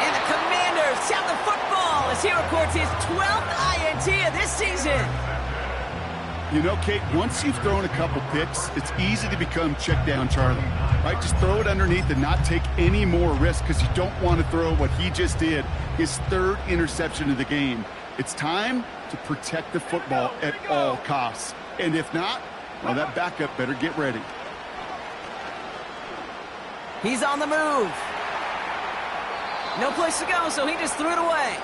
And the Commanders have the football as he records his 12th INT of this season. You know, Kate, once you've thrown a couple picks, it's easy to become check down Charlie, right? Just throw it underneath and not take any more risk because you don't want to throw what he just did, his third interception of the game. It's time to protect the football at all costs. And if not, well, that backup better get ready. He's on the move. No place to go, so he just threw it away.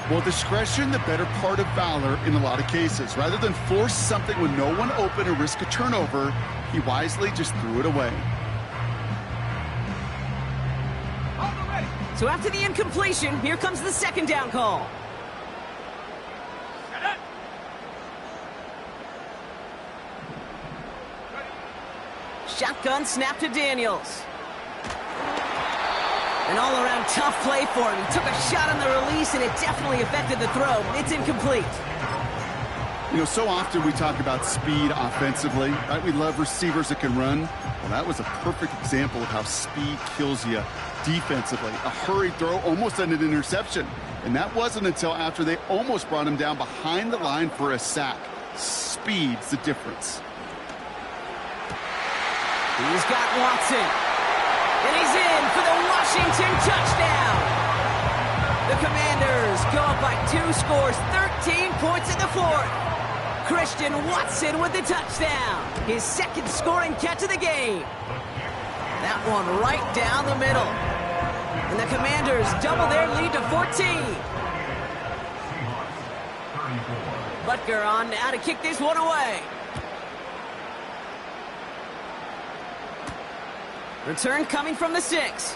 Well, discretion, the better part of valor in a lot of cases. Rather than force something with no one open or risk a turnover, he wisely just threw it away. So after the incompletion, here comes the second down call. Shotgun snap to Daniels. An all-around tough play for him. He took a shot on the release, and it definitely affected the throw. It's incomplete. You know, so often we talk about speed offensively, right? We love receivers that can run. Well, that was a perfect example of how speed kills you defensively. A hurried throw almost ended an interception. And that wasn't until after they almost brought him down behind the line for a sack. Speed's the difference. He's got Watson. And he's in for the Washington touchdown. The Commanders go up by 2 scores, 13 points in the fourth. Christian Watson with the touchdown. His second scoring catch of the game. That one right down the middle. And the Commanders double their lead to 14. Butker on now to kick this one away. Return coming from the 6.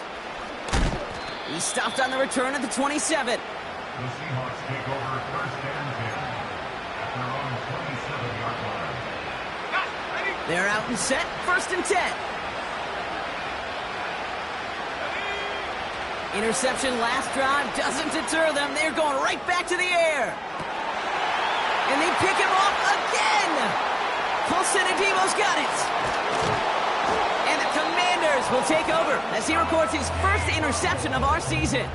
He stopped on the return at the 27. The Seahawks take over first and 10 at their own 27-yard line. They're out and set, first and 10. Interception last drive doesn't deter them. They're going right back to the air. And they pick him off again. Colson Adebo's got it. And the Commanders will take over as he records his first interception of our season.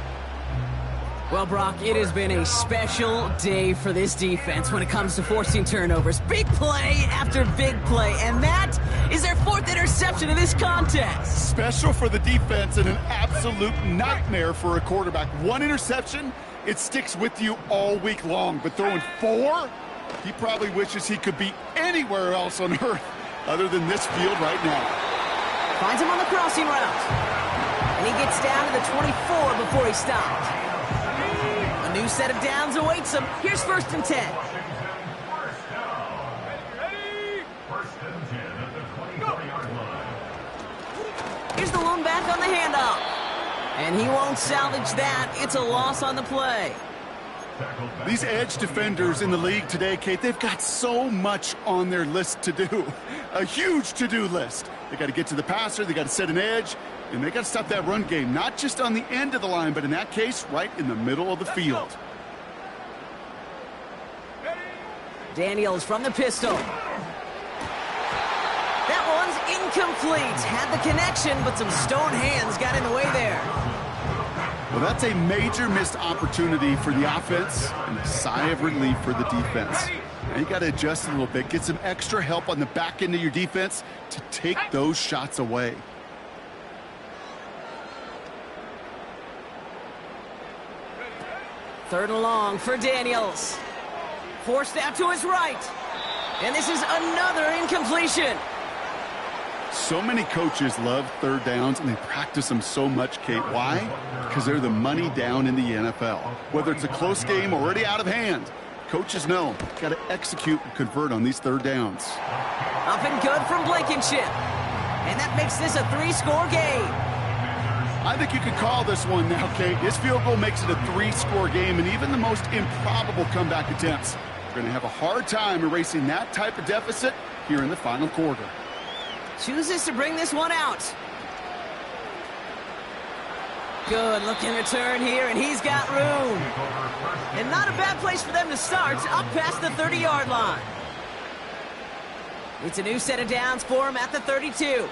Well, Brock, it has been a special day for this defense when it comes to forcing turnovers. Big play after big play, and that is their 4th interception of this contest. Special for the defense and an absolute nightmare for a quarterback. 1 interception, it sticks with you all week long, but throwing 4, he probably wishes he could be anywhere else on earth other than this field right now. Finds him on the crossing route. And he gets down to the 24 before he stopped. A new set of downs awaits him. Here's first and 10. First and 10 at the 24-yard line. Here's the lone back on the handoff. And he won't salvage that. It's a loss on the play. These edge defenders in the league today, Kate, they've got so much on their list to do. A huge to-do list. They got to get to the passer, they got to set an edge, and they got to stop that run game, not just on the end of the line, but in that case, right in the middle of the field. Daniels from the pistol. incomplete. Had the connection, but some stone hands got in the way there. Well, that's a major missed opportunity for the offense and a sigh of relief for the defense. Now you got to adjust a little bit, get some extra help on the back end of your defense to take those shots away. Third and long for Daniels. Forced out to his right. And this is another incompletion. So many coaches love third downs, and they practice them so much, Kate. Why? Because they're the money down in the NFL. Whether it's a close game already out of hand, coaches know got to execute and convert on these third downs. Up and good from Blankenship. And that makes this a 3-score game. I think you could call this one now, Kate. This field goal makes it a 3-score game, and even the most improbable comeback attempts are going to have a hard time erasing that type of deficit here in the final quarter. Chooses to bring this one out. Good looking return here, and he's got room. And not a bad place for them to start, up past the 30-yard line. It's a new set of downs for him at the 32.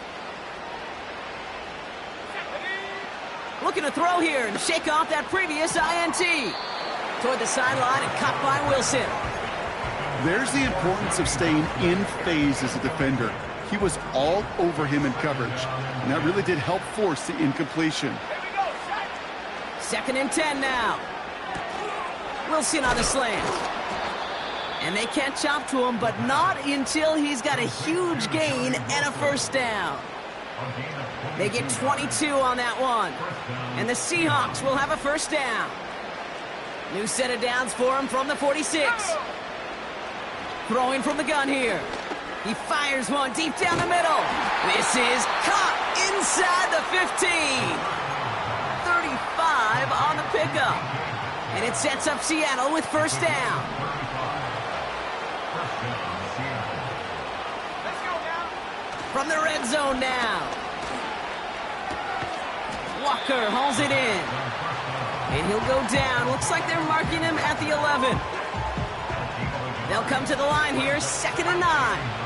Looking to throw here and shake off that previous INT. Toward the sideline and caught by Wilson. There's the importance of staying in phase as a defender. He was all over him in coverage, and that really did help force the incompletion. Second and 10 now. Wilson on the slant. And they can't chop to him, but not until he's got a huge gain and a first down. They get 22 on that one. And the Seahawks will have a first down. New set of downs for him from the 46. Throwing from the gun here. He fires one deep down the middle. This is caught inside the 15. 35 on the pickup. And it sets up Seattle with first down. From the red zone now. Walker hauls it in. And he'll go down. Looks like they're marking him at the 11. They'll come to the line here, 2nd and 9.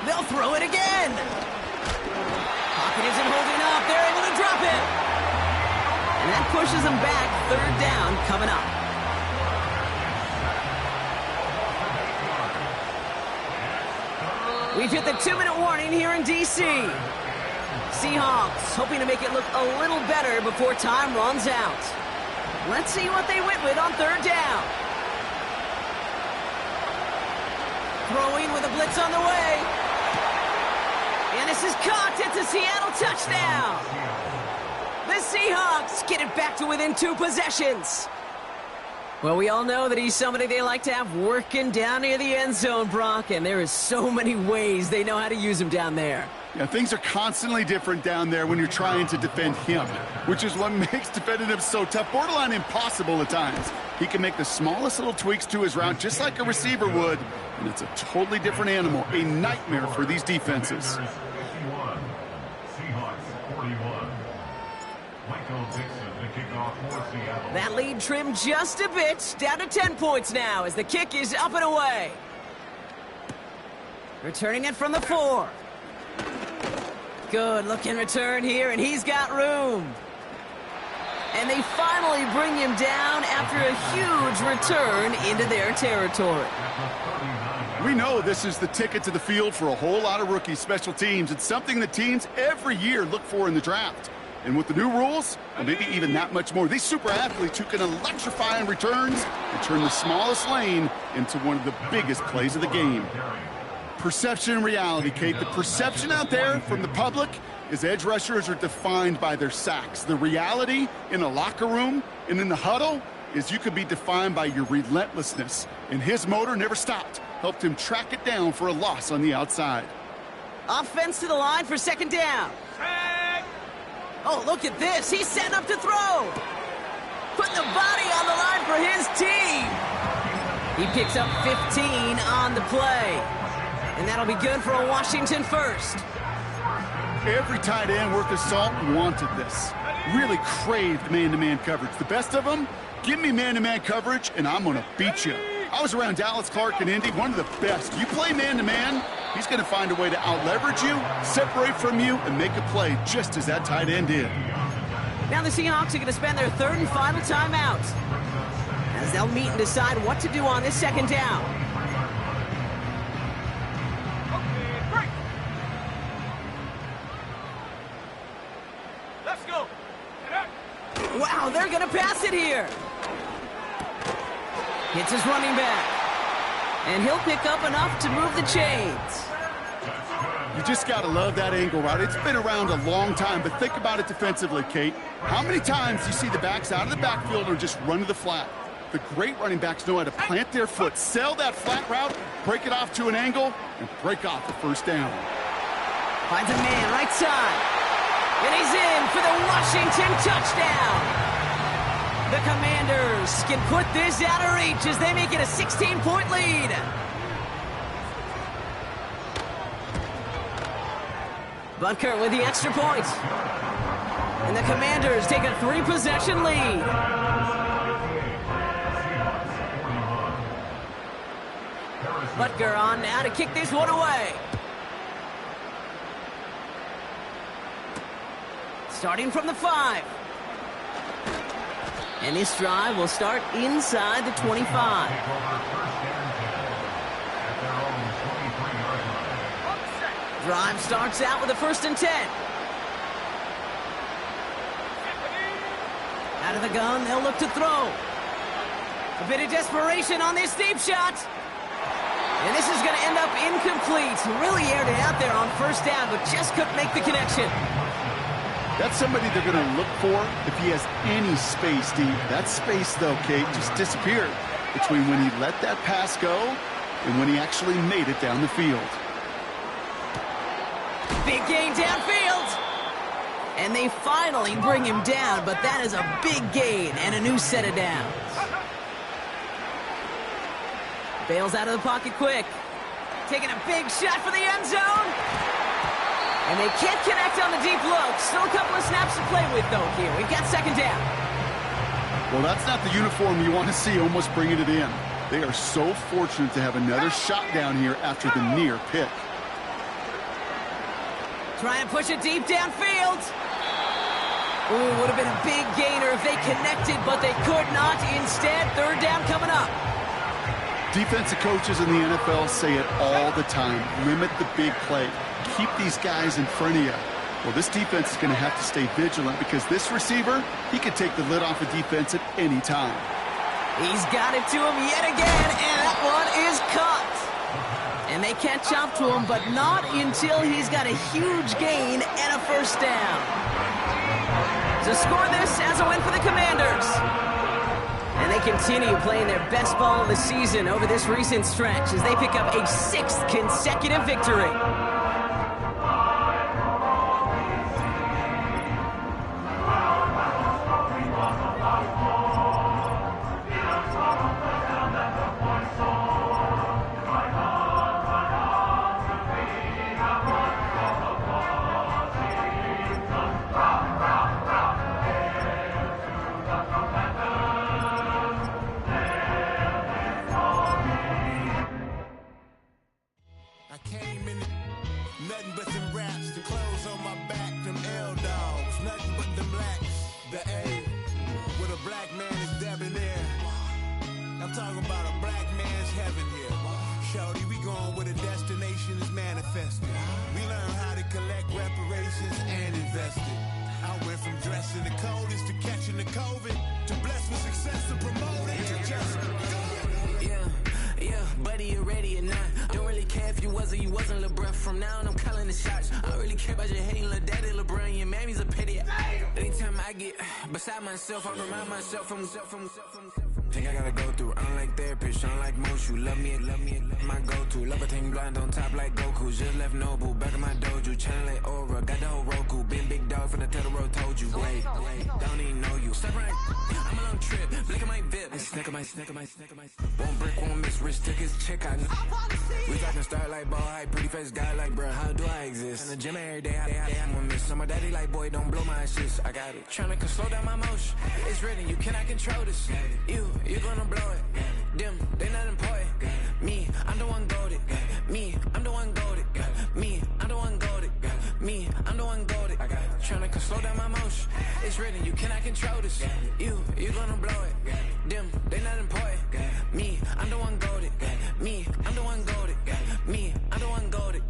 They'll throw it again. Pocket isn't holding up. They're able to drop it. And that pushes them back. 3rd down coming up. We've hit the 2-minute warning here in D.C. Seahawks hoping to make it look a little better before time runs out. Let's see what they went with on 3rd down. Throwing with a blitz on the way. And this is caught. It's a Seattle touchdown. The Seahawks get it back to within 2 possessions. Well, we all know that he's somebody they like to have working down near the end zone, Brock, and there is so many ways they know how to use him down there. Yeah, things are constantly different down there when you're trying to defend him, which is what makes defending him so tough, borderline impossible at times. He can make the smallest little tweaks to his route just like a receiver would, and it's a totally different animal, a nightmare for these defenses. That lead trimmed just a bit, down to 10 points now as the kick is up and away. Returning it from the 4. Good looking return here, and he's got room. And they finally bring him down after a huge return into their territory. We know this is the ticket to the field for a whole lot of rookie special teams. It's something that teams every year look for in the draft. And with the new rules, well, maybe even that much more, these super athletes who can electrify in returns and turn the smallest lane into one of the biggest plays of the game. Perception and reality, Kate. The perception out there from the public is edge rushers are defined by their sacks. The reality in a locker room and in the huddle is you could be defined by your relentlessness. And his motor never stopped. Helped him track it down for a loss on the outside. Offense to the line for 2nd down. Oh, look at this. He's setting up to throw. Putting the body on the line for his team. He picks up 15 on the play. And that'll be good for a Washington first. Every tight end worth his salt wanted this. Really craved man-to-man coverage. The best of them, give me man-to-man coverage, and I'm going to beat you. I was around Dallas Clark and Indy, one of the best. You play man-to-man, he's going to find a way to out-leverage you, separate from you, and make a play just as that tight end did. Now the Seahawks are going to spend their third and final timeout, as they'll meet and decide what to do on this second down. Okay, break. Let's go. Wow, they're going to pass it here. Hits his running back. And he'll pick up enough to move the chains. You just got to love that angle route. It's been around a long time, but think about it defensively, Kate. How many times do you see the backs out of the backfield or just run to the flat? The great running backs know how to plant their foot, sell that flat route, break it off to an angle, and break off the first down. Finds a man right side. And he's in for the Washington touchdown. The Commanders can put this out of reach as they make it a 16-point lead. Butker with the extra point. And the Commanders take a 3-possession lead. Butker on now to kick this one away. Starting from the 5. And this drive will start inside the 25. Drive starts out with a 1st and 10. Out of the gun, they'll look to throw. A bit of desperation on this deep shot. And this is going to end up incomplete. Really aired it out there on 1st down, but just couldn't make the connection. That's somebody they're going to look for if he has any space deep. That space, though, Kate, just disappeared between when he let that pass go and when he actually made it down the field. Big gain downfield. And they finally bring him down, but that is a big gain and a new set of downs. Bails out of the pocket quick. Taking a big shot for the end zone. And they can't connect on the deep look. Still a couple of snaps to play with, though, here. We've got 2nd down. Well, that's not the uniform you want to see almost bringing it in. They are so fortunate to have another shot down here after the near pick. Try and push it deep downfield. Ooh, would have been a big gainer if they connected, but they could not. Instead, 3rd down coming up. Defensive coaches in the NFL say it all the time. Limit the big play. Keep these guys in front of you. Well, this defense is going to have to stay vigilant because this receiver, he could take the lid off a defense at any time. He's got it to him yet again, and that one is caught. And they can't chop to him, but not until he's got a huge gain and a 1st down. To score this as a win for the Commanders. And they continue playing their best ball of the season over this recent stretch as they pick up a 6th consecutive victory. Beside myself, I remind myself from think I gotta go through. I don't like therapist, I don't like most. You love me, my go-to. Love a thing blind on top like Goku. Just left Noble, back in my dojo. Channel like Aura, got the whole Roku. Big dog from the Tether Road told you. Wait, don't even know you. Step right, I'm a long trip. Look at my VIP. Snack of my. One brick, one miss, rich took his check. I know. We talking start like ball hype, pretty face guy like bruh. How do I exist? In the gym every day, I'm gonna miss. So my daddy like, boy, don't blow my shit. I got it. Tryna slow down my motion. It's written, you cannot control this. You. you gonna blow it. Them, they not important. Me, I'm the one goated. Me, I'm the one goated. Me, I'm the one goated. Me, I'm the one goated. Tryna slow down my motion. It's written, you cannot control this. You gonna blow it. Them, they not important. Me, I'm the one goated. Me, I'm the one goated. Me, I'm the one goated.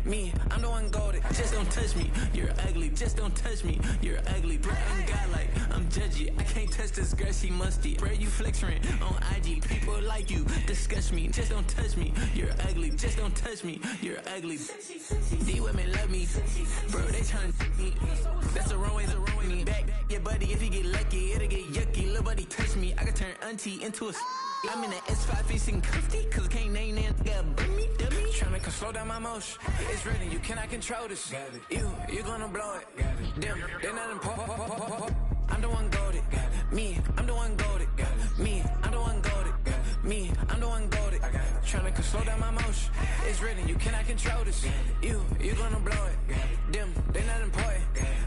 Me, I'm the one goated. Just don't touch me, you're ugly. Just don't touch me, you're ugly. Bro, I'm godlike, I'm judgy. I can't touch this girl, she musty. Bro, you flexing on IG. People like you disgust me. Just don't touch me, you're ugly. Just don't touch me, you're ugly. These women love me, bro, they tryna me. That's the wrong way, me back. Yeah, buddy, if you get lucky, it'll get yucky. Little buddy touch me, I can turn auntie into a. I'm in the S5 facing cuffy, cause I can't name that guy but me, dummy. Tryna slow down my motion. It's written, you cannot control this. You gonna blow it. Them, they're not important. I'm the one goated. Me, I'm the one goated. Me, I'm the one goated. Me, I'm the one goated. Tryna slow down my motion. It's written, you cannot control this. You gonna blow it. Them, they not important.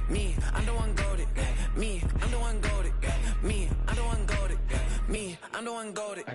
Me, I'm the one goated. Me, I'm the one goated. Me, I'm the one goated. Me, I'm the one goated.